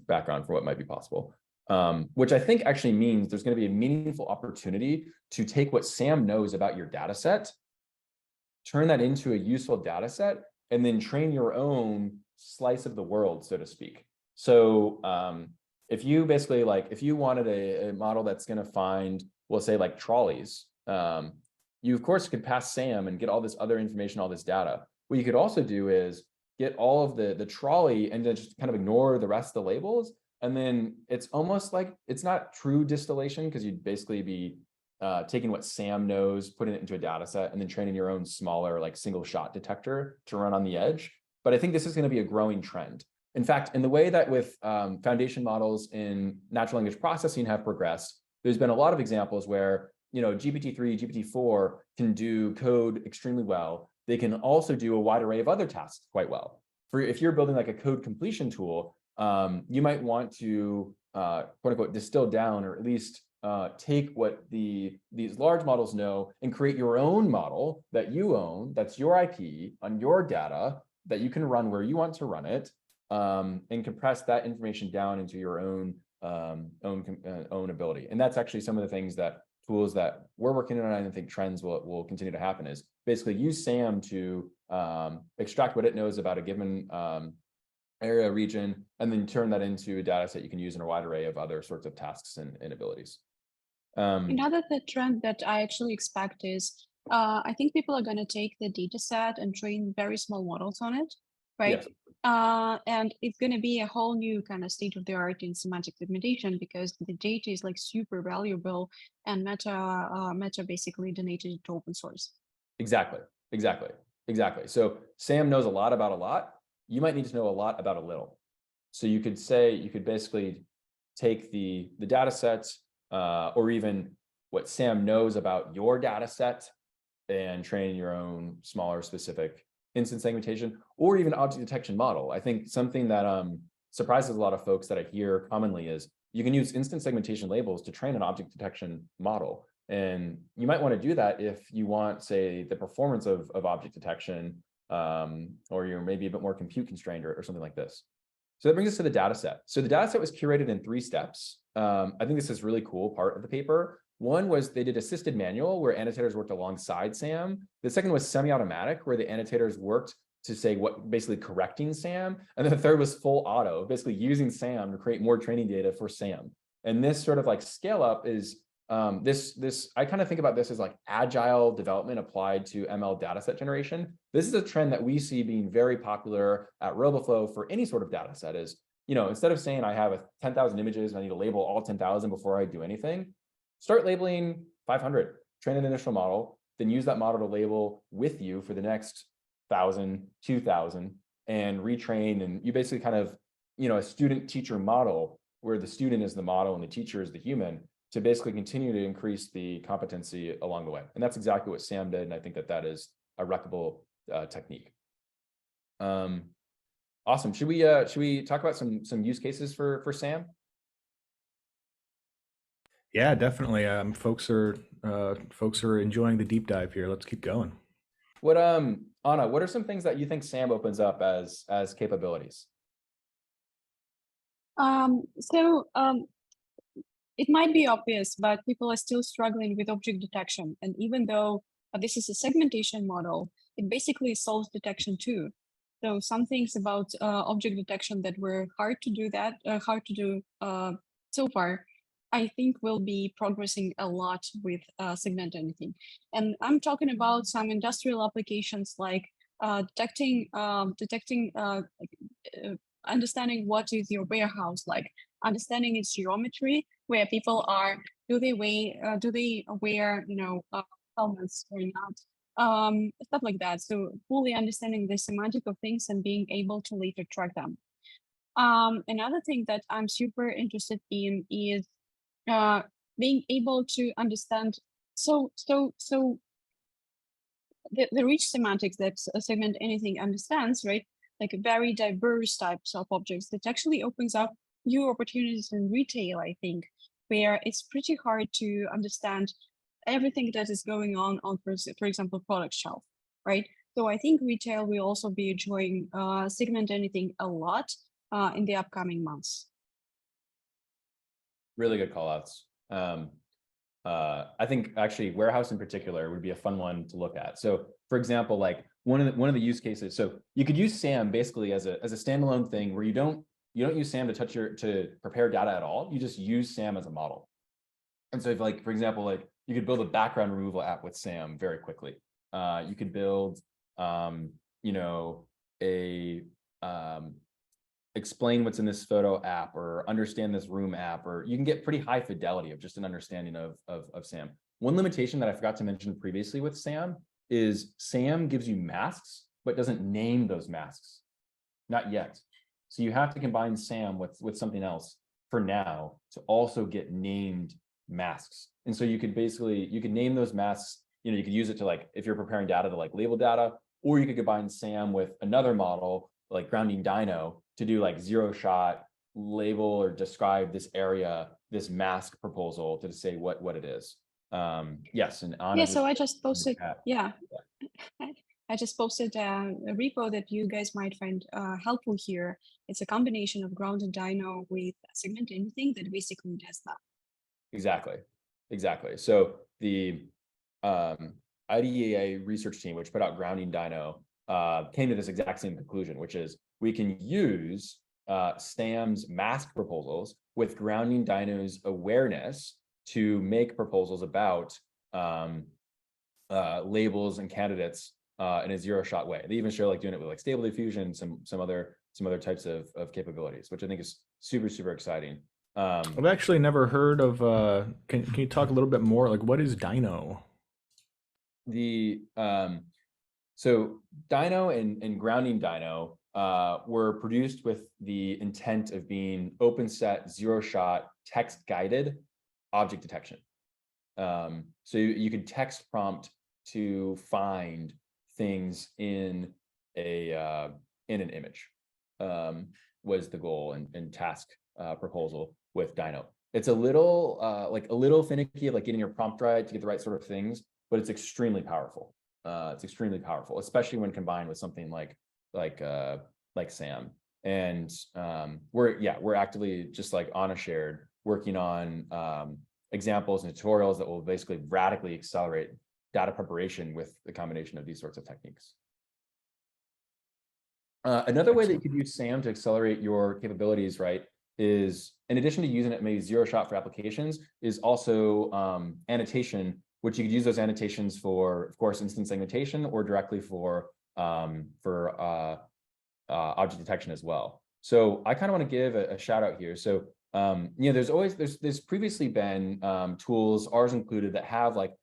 background for what might be possible. Which I think actually means there's going to be a meaningful opportunity to take what SAM knows about your data set, turn that into a useful data set, and then train your own slice of the world, so to speak. So if you basically if you wanted a model that's going to find, we'll say like trolleys, you of course could pass SAM and get all this other information, all this data. What you could also do is get all of the trolley and then just kind of ignore the rest of the labels. And then it's almost like it's not true distillation, because you'd basically be taking what Sam knows, putting it into a data set, and then training your own smaller, like single shot detector to run on the edge. But I think this is going to be a growing trend. In fact, in the way that with foundation models in natural language processing have progressed, there's been a lot of examples where, GPT-3, GPT-4 can do code extremely well. They can also do a wide array of other tasks quite well. If you're building like a code completion tool, you might want to quote unquote distill down, or at least take what these large models know and create your own model that you own, that's your IP on your data that you can run where you want to run it, and compress that information down into your own ability. And that's actually some of the things that tools that we're working on, and I think trends will continue to happen, is basically use SAM to extract what it knows about a given area, region, and then turn that into a data set you can use in a wide array of other sorts of tasks and abilities. Another trend that I actually expect is, I think people are going to take the data set and train very small models on it, right? Yes. And it's going to be a whole new kind of state of the art in semantic segmentation, because the data is like super valuable, and Meta basically donated it to open source. Exactly. So Sam knows a lot about a lot. You might need to know a lot about a little. So you could basically take the data sets, or even what Sam knows about your data set, and train your own smaller specific instance segmentation, or even object detection model. I think something that surprises a lot of folks that I hear commonly is you can use instance segmentation labels to train an object detection model. And you might want to do that if you want, say, the performance of object detection, or you're maybe a bit more compute constrained, or something like this. So that brings us to the data set. So the data set was curated in 3 steps. I think this is a really cool part of the paper. One was they did assisted manual, where annotators worked alongside SAM. The second was semi-automatic, where the annotators worked to say what, basically correcting SAM. And then the third was full auto, basically using SAM to create more training data for SAM. And this sort of like scale up is I kind of think about this as like agile development applied to ML dataset generation. This is a trend that we see being very popular at Roboflow for any sort of data set. Is, instead of saying I have 10,000 images and I need to label all 10,000 before I do anything, start labeling 500, train an initial model, then use that model to label with you for the next 1,000, 2,000, and retrain. And you basically kind of, a student-teacher model, where the student is the model and the teacher is the human, to basically continue to increase the competency along the way. And that's exactly what Sam did. And I think that is a replicable technique. Awesome. Should we talk about some use cases for Sam? Yeah, definitely. Folks are enjoying the deep dive here. Let's keep going. What Anna, what are some things that you think Sam opens up as capabilities? It might be obvious, but people are still struggling with object detection. And even though this is a segmentation model, it basically solves detection too. So some things about object detection that were hard to do so far, I think will be progressing a lot with segment anything. And I'm talking about some industrial applications like detecting, understanding what is your warehouse like, understanding its geometry, where people are, do they wear helmets or not, stuff like that. So fully understanding the semantic of things and being able to later track them. Another thing that I'm super interested in is being able to understand the rich semantics that segment anything understands, right? Like very diverse types of objects, that actually opens up new opportunities in retail, I think, where it's pretty hard to understand everything that is going on for example, product shelf, right? So I think retail will also be enjoying segment anything a lot in the upcoming months. Really good call outs. I think actually warehouse in particular would be a fun one to look at. So for example, like one of the use cases, so you could use SAM basically as a standalone thing, where you don't use SAM to prepare data at all. You just use SAM as a model. And so if, like, for example, like you could build a background removal app with SAM very quickly. You could build you know, a explain what's in this photo app or understand this room app, or you can get pretty high fidelity of just an understanding of SAM. One limitation that I forgot to mention previously with SAM is SAM gives you masks, but doesn't name those masks, not yet. So you have to combine SAM with something else for now to also get named masks. And so you could name those masks, you know, you could use it to, like, if you're preparing data to like label data, or you could combine SAM with another model like grounding Dyno to do like zero shot label or describe this area, this mask proposal to say what it is. Yes, and Anna. Yeah, so I just posted, yeah. I just posted a repo that you guys might find helpful here. It's a combination of grounded Dyno with segment anything that basically does that. Exactly. So the IDEA research team, which put out grounding Dyno, came to this exact same conclusion, which is we can use SAM's mask proposals with grounding Dyno's awareness to make proposals about labels and candidates in a zero shot way. They even show like doing it with like stable diffusion, some other types of capabilities, which I think is super exciting. I've actually never heard of. Can you talk a little bit more? Like, what is Dyno? So Dyno and grounding Dyno were produced with the intent of being open set, zero shot, text guided object detection. So you could text prompt to find things in an image, was the goal and task proposal with Dyno. It's a little finicky of like getting your prompt right to get the right sort of things, but it's extremely powerful. It's extremely powerful, especially when combined with something like SAM. And we're actively, just like Anna shared, working on examples and tutorials that will basically radically accelerate data preparation with the combination of these sorts of techniques. Another way that you could use SAM to accelerate your capabilities, right, is, in addition to using it maybe zero shot for applications, is also annotation, which you could use those annotations for, of course, instance segmentation or directly for object detection as well. So I kind of want to give a shout out here. So you know, there's previously been tools, ours included, that have like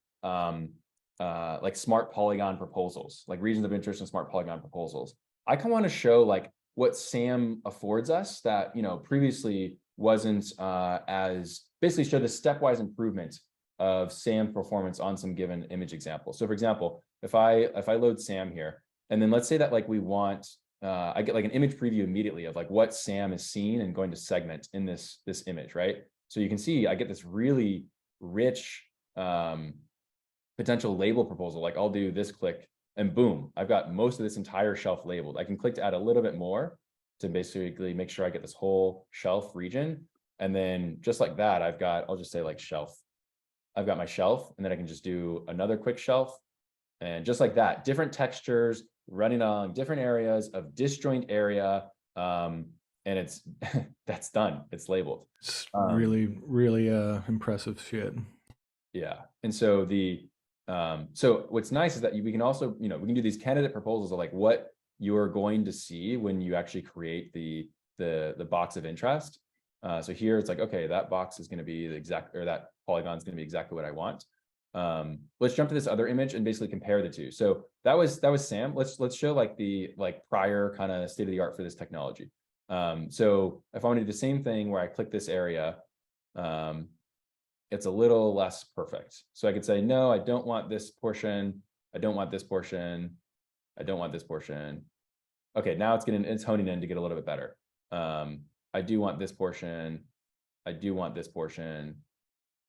smart polygon proposals, like regions of interest and smart polygon proposals. I kind of want to show like what SAM affords us that, you know, previously wasn't as, basically show the stepwise improvement of SAM performance on some given image example. So for example, if I load SAM here, and then let's say that like we want, I get like an image preview immediately of like what SAM is seeing and going to segment in this image, right? So you can see I get this really rich potential label proposal. Like I'll do this click and boom, I've got most of this entire shelf labeled. I can click to add a little bit more to basically make sure I get this whole shelf region. And then just like that, I'll just say like shelf. I've got my shelf, and then I can just do another quick shelf. And just like that, different textures running on different areas of disjoint area. And it's, that's done. It's labeled. It's really impressive shit. Yeah. And so so what's nice is that we can also, you know, we can do these candidate proposals of like what you're going to see when you actually create the box of interest. So here it's like, okay, that box is going to be the exact, or that polygon is going to be exactly what I want. Let's jump to this other image and basically compare the two. So that was SAM. Let's show like the prior kind of state of the art for this technology. So if I want to do the same thing where I click this area, it's a little less perfect. So I could say, no, I don't want this portion. I don't want this portion. I don't want this portion. Okay, now it's honing in to get a little bit better. I do want this portion. I do want this portion.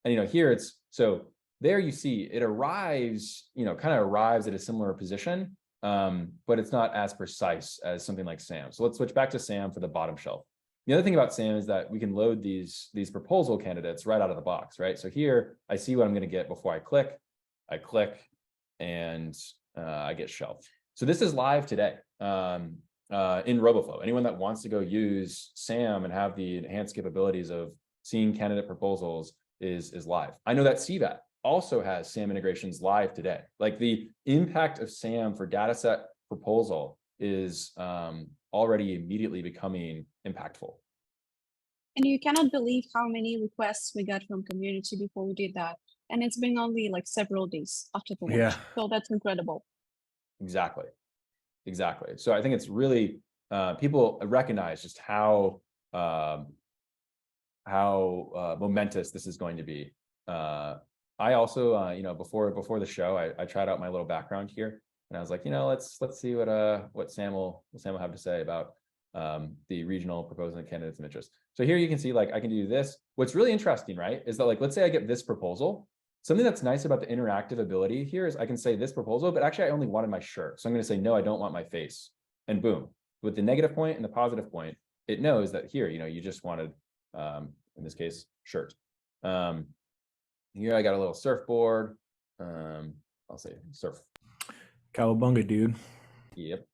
And, you know, here so there you see it arrives, you know, kind of arrives at a similar position, but it's not as precise as something like SAM. So let's switch back to SAM for the bottom shelf. The other thing about SAM is that we can load these proposal candidates right out of the box, right? So here I see what I'm going to get before I click, and I get shelved. So this is live today in Roboflow. Anyone that wants to go use SAM and have the enhanced capabilities of seeing candidate proposals is live. I know that CVAT also has SAM integrations live today. Like the impact of SAM for dataset proposal is already immediately becoming impactful. And you cannot believe how many requests we got from community before we did that. And it's been only like several days after the launch. Yeah. So that's incredible. Exactly. So I think it's really, people recognize just how momentous this is going to be. I also, before the show, I tried out my little background here, and I was like, let's see what Sam will have to say about the regional proposal and candidates of interest. So here you can see, like, I can do this. What's really interesting, right, is that, like, let's say I get this proposal. Something that's nice about the interactive ability here is I can say this proposal, but actually I only wanted my shirt. So I'm going to say, no, I don't want my face. And boom, with the negative point and the positive point, it knows that here, you just wanted, in this case, shirt. Here I got a little surfboard. I'll say surf. Cowabunga, dude. Yep.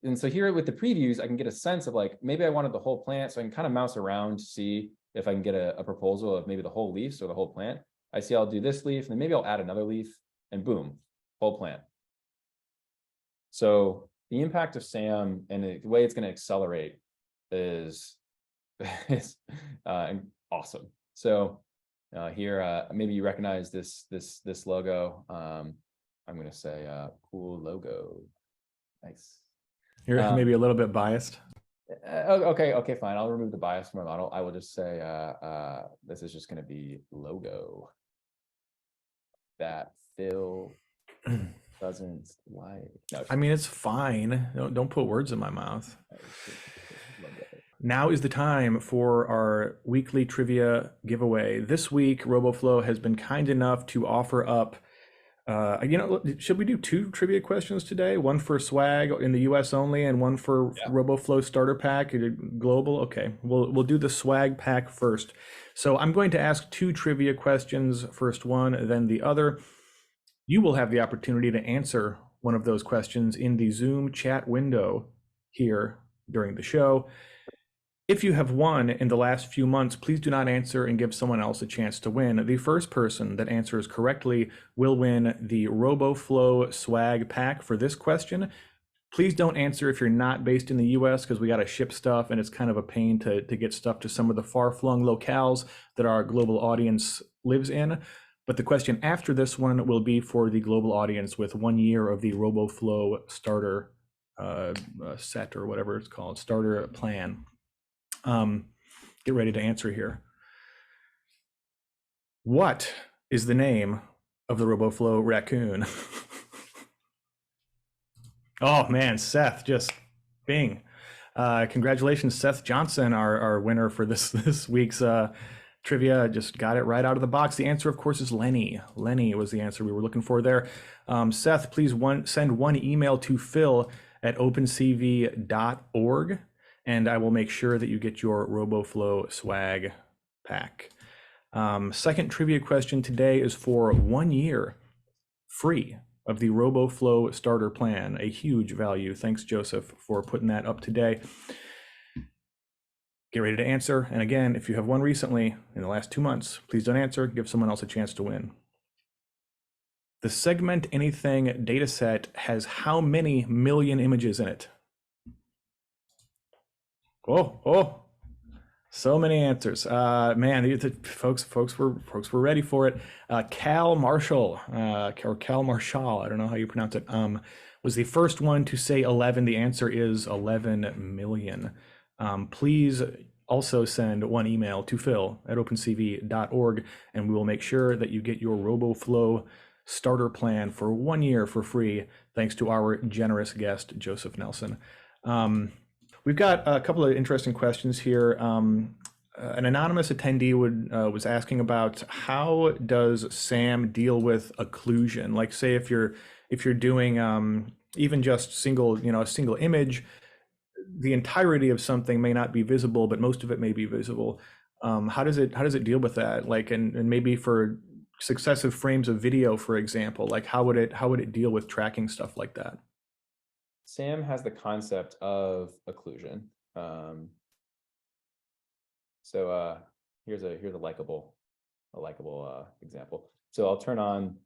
And so here with the previews, I can get a sense of, like, maybe I wanted the whole plant. So I can kind of mouse around to see if I can get a proposal of maybe the whole leaf or the whole plant. I see I'll do this leaf, and then maybe I'll add another leaf, and boom, whole plant. So the impact of SAM and the way it's going to accelerate is awesome. So here, maybe you recognize this logo. I'm going to say cool logo. Nice. You're maybe a little bit biased. Okay, fine. I'll remove the bias from my model. I will just say this is just going to be logo that Phil doesn't like. No, I mean, it's fine. Don't put words in my mouth. Now is the time for our weekly trivia giveaway. This week, Roboflow has been kind enough to offer up, should we do 2 trivia questions today? One for swag in the US only, and one for Roboflow starter pack global. Okay, we'll do the swag pack first. So I'm going to ask 2 trivia questions, first one, then the other. You will have the opportunity to answer one of those questions in the Zoom chat window here during the show. If you have won in the last few months, please do not answer and give someone else a chance to win. The first person that answers correctly will win the Roboflow swag pack for this question. Please don't answer if you're not based in the US, because we got to ship stuff and it's kind of a pain to get stuff to some of the far-flung locales that our global audience lives in. But the question after this one will be for the global audience with 1 year of the Roboflow starter set, or whatever it's called, starter plan. Get ready to answer here. What is the name of the Roboflow raccoon? Oh man, Seth, just bing. Congratulations, Seth Johnson, our winner for this week's trivia. Just got it right out of the box. The answer, of course, is Lenny. Lenny was the answer we were looking for there. Seth, please send one email to phil@opencv.org, and I will make sure that you get your Roboflow swag pack. Second trivia question today is for 1 year free of the Roboflow starter plan, a huge value. Thanks, Joseph, for putting that up today. Get ready to answer. And again, if you have won recently in the last 2 months, please don't answer. Give someone else a chance to win. The Segment Anything dataset has how many million images in it? Oh, so many answers. Man, folks were ready for it. Cal Marshall, or Cal Marshall, I don't know how you pronounce it, was the first one to say 11. The answer is 11 million. Please also send one email to phil@opencv.org, and we will make sure that you get your Roboflow starter plan for 1 year for free, thanks to our generous guest, Joseph Nelson. We've got a couple of interesting questions here. An anonymous attendee was asking about, how does SAM deal with occlusion? Like, say if you're doing even just a single image, the entirety of something may not be visible, but most of it may be visible. How does it deal with that? Like, and maybe for successive frames of video, for example, like how would it deal with tracking stuff like that? SAM has the concept of occlusion. So here's a likable example. So I'll turn on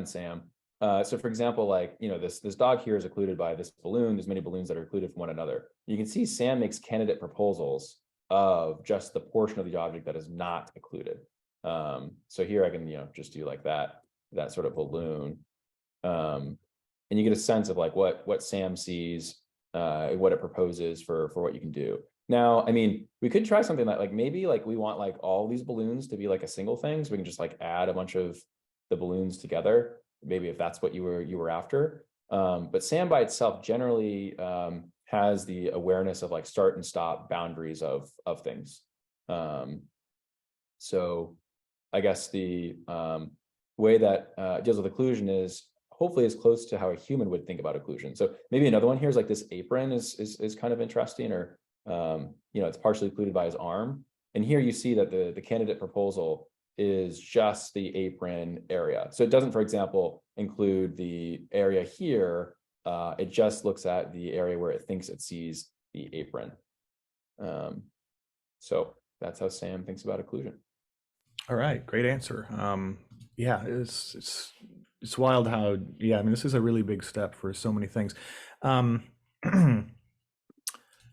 SAM. So for example, like, this dog here is occluded by this balloon. There's many balloons that are occluded from one another. You can see Sam makes candidate proposals of just the portion of the object that is not occluded. So here I can, just do like that sort of balloon. And you get a sense of like what Sam sees, what it proposes for what you can do. Now, I mean, we could try something like maybe like we want like all these balloons to be like a single thing, so we can just like add a bunch of the balloons together. Maybe if that's what you were after. But Sam by itself generally has the awareness of like start and stop boundaries of things. So I guess the way that deals with occlusion is hopefully as close to how a human would think about occlusion. So maybe another one here is like this apron is kind of interesting, or it's partially occluded by his arm. And here you see that the candidate proposal is just the apron area. So it doesn't, for example, include the area here. It just looks at the area where it thinks it sees the apron. So that's how Sam thinks about occlusion. All right, great answer. Yeah, it's wild how, I mean, this is a really big step for so many things.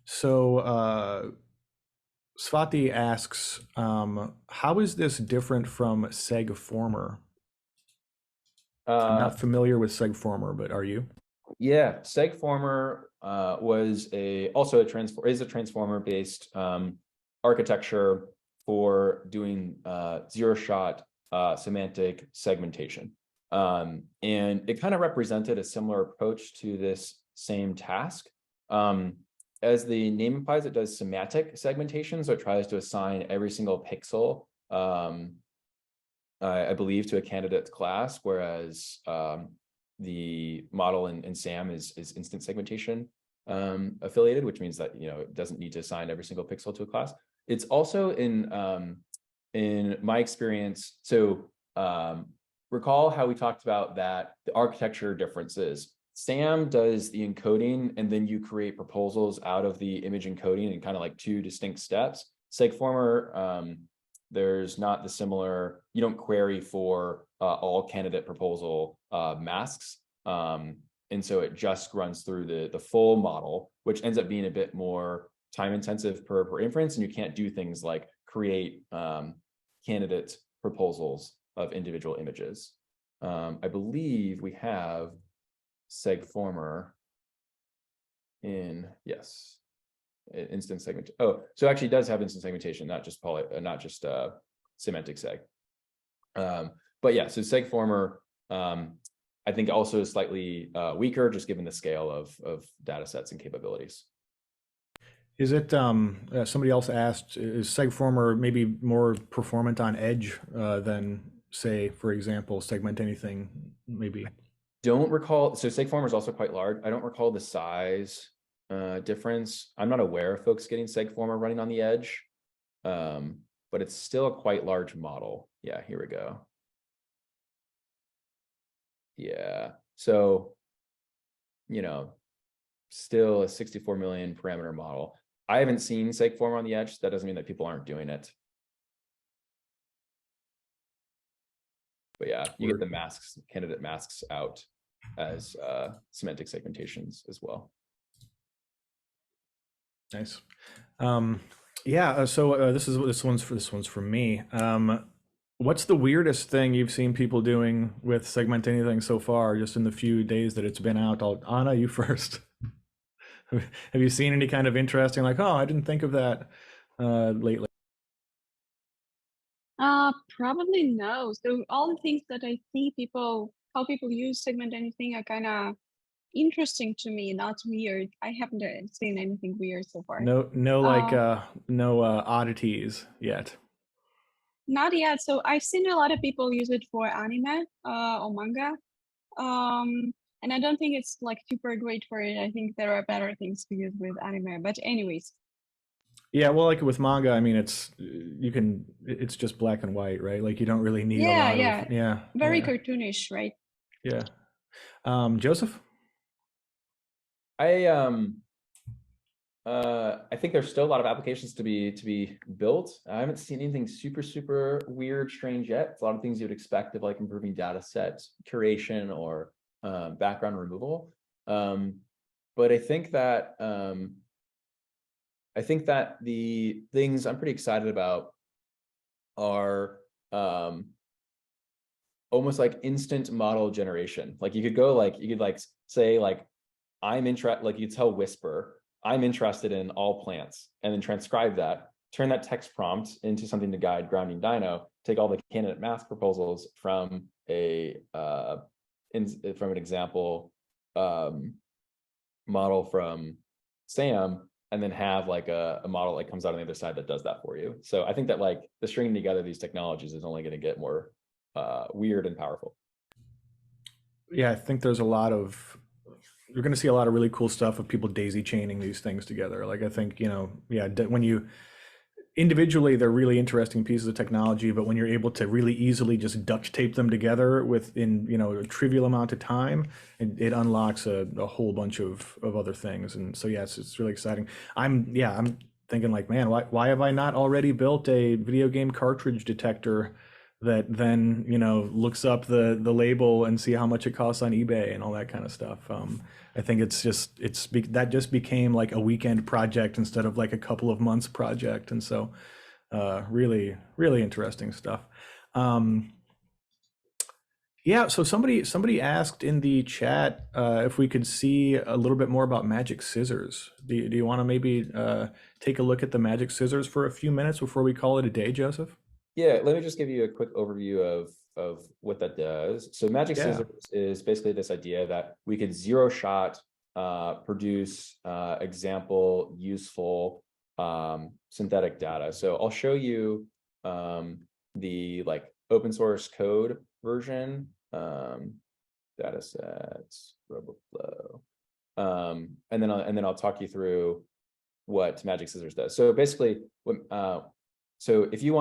So Swati asks, how is this different from SegFormer? I'm not familiar with SegFormer, but are you? Yeah, SegFormer is a transformer-based architecture for doing zero-shot semantic segmentation. And it kind of represented a similar approach to this same task. As the name implies, it does semantic segmentation, so it tries to assign every single pixel, I believe, to a candidate class, whereas the model in SAM is instant segmentation affiliated, which means that it doesn't need to assign every single pixel to a class. It's also in my experience. So recall how we talked about that the architecture differences. SAM does the encoding, and then you create proposals out of the image encoding in kind of like two distinct steps. SegFormer, there's not the similar, you don't query for all candidate proposal masks. And so it just runs through the full model, which ends up being a bit more time intensive per inference. And you can't do things like create candidate proposals of individual images. I believe we have SegFormer in, yes, instant segment. Oh, so actually it does have instant segmentation, not just semantic seg. But yeah, so SegFormer I think also is slightly weaker, just given the scale of data sets and capabilities. Is it, somebody else asked, is SegFormer maybe more performant on edge than, say, for example, segment anything, maybe? Don't recall. So SegFormer is also quite large. I don't recall the size difference. I'm not aware of folks getting SegFormer running on the edge, but it's still a quite large model. Yeah, here we go. Yeah, so, still a 64 million parameter model. I haven't seen SegFormer on the edge. That doesn't mean that people aren't doing it. But yeah, you get the masks, candidate masks out as semantic segmentations as well. Nice. Yeah. So this one's for me. What's the weirdest thing you've seen people doing with segment anything so far, just in the few days that it's been out? Anna, you first. Have you seen any kind of interesting, like, oh, I didn't think of that lately? Probably no. So all the things that I see how people use segment anything are kind of interesting to me, not weird. I haven't seen anything weird so far. No oddities yet. Not yet. So I've seen a lot of people use it for anime or manga. And I don't think it's like super great for it. I think there are better things to use with anime. But anyways. Yeah, well, like with manga, I mean, it's just black and white, right? Like you don't really need a lot of very cartoonish, right? Yeah. Joseph? I think there's still a lot of applications to be built. I haven't seen anything super weird, strange yet. It's a lot of things you'd expect of like improving data set curation or background removal. But I think that the things I'm pretty excited about are almost like instant model generation. Like you could say like, I'm interested, like you tell Whisper, I'm interested in all plants, and then transcribe that, turn that text prompt into something to guide grounding Dyno, take all the candidate mask proposals from an example model from Sam, and then have like a model that comes out on the other side that does that for you. So I think that like the stringing together these technologies is only going to get more weird and powerful. Yeah, I think there's a lot of you're going to see a lot of really cool stuff of people daisy chaining these things together. Like I think, when you individually, they're really interesting pieces of technology, but when you're able to really easily just duct tape them together within, a trivial amount of time, it unlocks a whole bunch of other things. And so, yes, it's really exciting. I'm thinking like, man, why have I not already built a video game cartridge detector that then, looks up the label and see how much it costs on eBay and all that kind of stuff. I think that just became like a weekend project instead of like a couple of months project. And so really, really interesting stuff. Yeah, so somebody asked in the chat if we could see a little bit more about Magic Scissors. Do you want to maybe take a look at the Magic Scissors for a few minutes before we call it a day, Joseph? Yeah, let me just give you a quick overview of what that does. So Magic Scissors is basically this idea that we could zero shot produce example useful synthetic data. So I'll show you the like open source code version, data sets, Roboflow, and then I'll talk you through what Magic Scissors does. So basically, so if you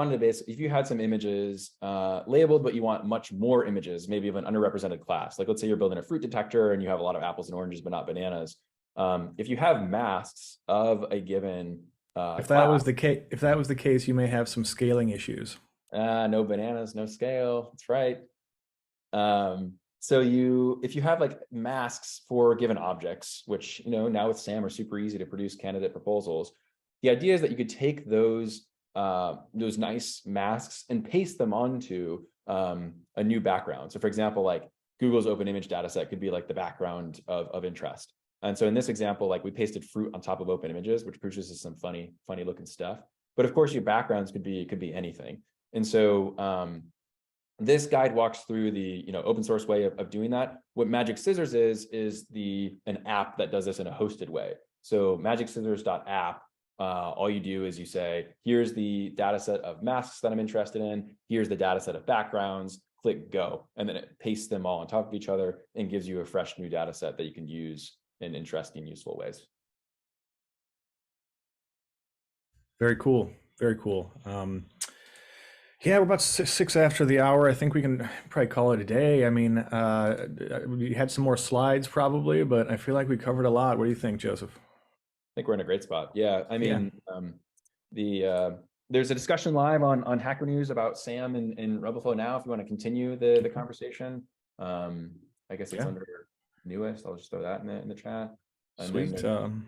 had some images labeled, but you want much more images, maybe of an underrepresented class, like let's say you're building a fruit detector and you have a lot of apples and oranges, but not bananas. If you have masks of a given if that was the case, you may have some scaling issues. No bananas, no scale. That's right. So if you have like masks for given objects, which now with SAM are super easy to produce candidate proposals, the idea is that you could take those nice masks and paste them onto a new background. So for example, like Google's open image dataset could be like the background of interest. And so in this example, like we pasted fruit on top of open images, which produces some funny looking stuff. But of course your backgrounds could be anything. And so this guide walks through the open source way of doing that. What Magic Scissors is an app that does this in a hosted way. So magicscissors.app, all you do is you say, here's the data set of masks that I'm interested in, here's the data set of backgrounds, click go, and then it pastes them all on top of each other and gives you a fresh new data set that you can use in interesting, useful ways. Very cool. Very cool. Yeah, we're about six after the hour. I think we can probably call it a day. I mean, we had some more slides probably, but I feel like we covered a lot. What do you think, Joseph? I think we're in a great spot. Yeah, I mean, there's a discussion live on Hacker News about SAM and Roboflow now. If you want to continue the conversation, I guess it's under newest. I'll just throw that in the chat. Sweet. I'm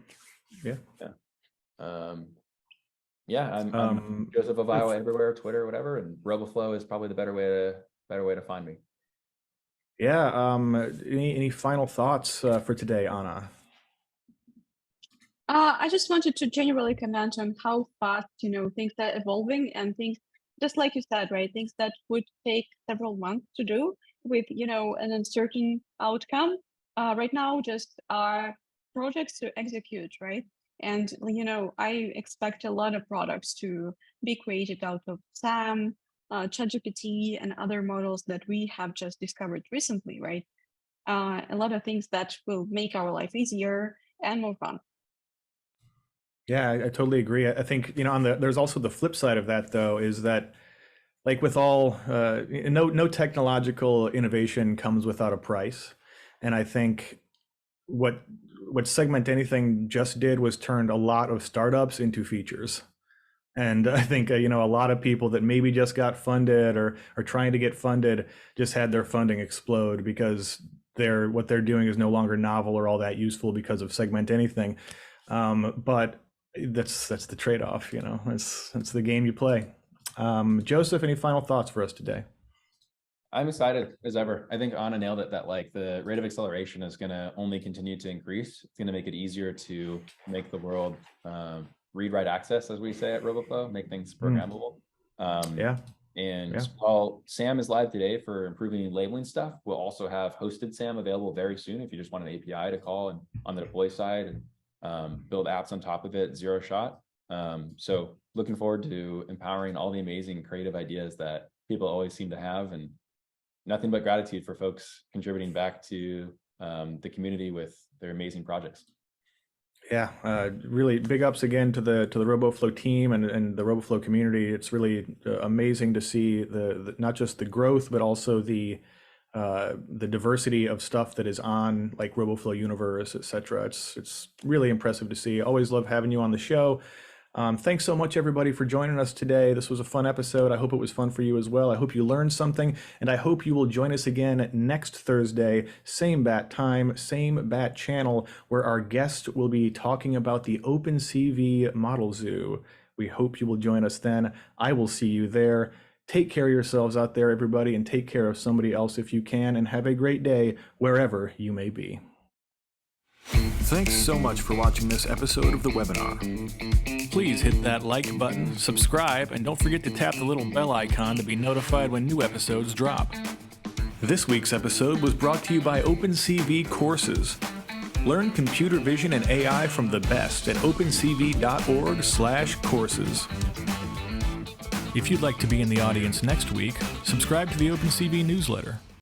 Joseph of Iowa everywhere, Twitter, whatever, and Roboflow is probably the better way to find me. Yeah. Any final thoughts for today, Anna? I just wanted to generally comment on how fast, things are evolving, and things, just like you said, right? Things that would take several months to do with, an uncertain outcome, right now just are projects to execute, right? And, I expect a lot of products to be created out of SAM, ChatGPT, and other models that we have just discovered recently, right? A lot of things that will make our life easier and more fun. Yeah, I totally agree. I think, there's also the flip side of that, though, is that like with all, no technological innovation comes without a price. And I think what Segment Anything just did was turned a lot of startups into features. And I think, a lot of people that maybe just got funded or are trying to get funded just had their funding explode because what they're doing is no longer novel or all that useful because of segment anything. But that's the trade-off, you know. That's the game you play. Joseph, any final thoughts for us today? I'm excited as ever. I think Anna nailed it, that like the rate of acceleration is going to only continue to increase. It's going to make it easier to make the world read-write access, as we say at Roboflow, make things programmable. While SAM is live today for improving labeling stuff, we'll also have hosted SAM available very soon if you just want an API to call and on the deploy side and build apps on top of it, zero shot. So looking forward to empowering all the amazing creative ideas that people always seem to have, and nothing but gratitude for folks contributing back to the community with their amazing projects. Yeah, really big ups again to the Roboflow team and the Roboflow community. It's really amazing to see the not just the growth, but also the diversity of stuff that is on like Roboflow Universe, etc. It's really impressive to see. Always love having you on the show. Thanks so much, everybody, for joining us today. This was a fun episode. I hope it was fun for you as well. I hope you learned something, and I hope you will join us again next Thursday, same bat time, same bat channel, where our guest will be talking about the OpenCV Model Zoo. We hope you will join us then. I will see you there. Take care of yourselves out there, everybody, and take care of somebody else if you can, and have a great day wherever you may be. Thanks so much for watching this episode of the webinar. Please hit that like button, subscribe, and don't forget to tap the little bell icon to be notified when new episodes drop. This week's episode was brought to you by OpenCV Courses. Learn computer vision and AI from the best at opencv.org/courses. If you'd like to be in the audience next week, subscribe to the OpenCV newsletter.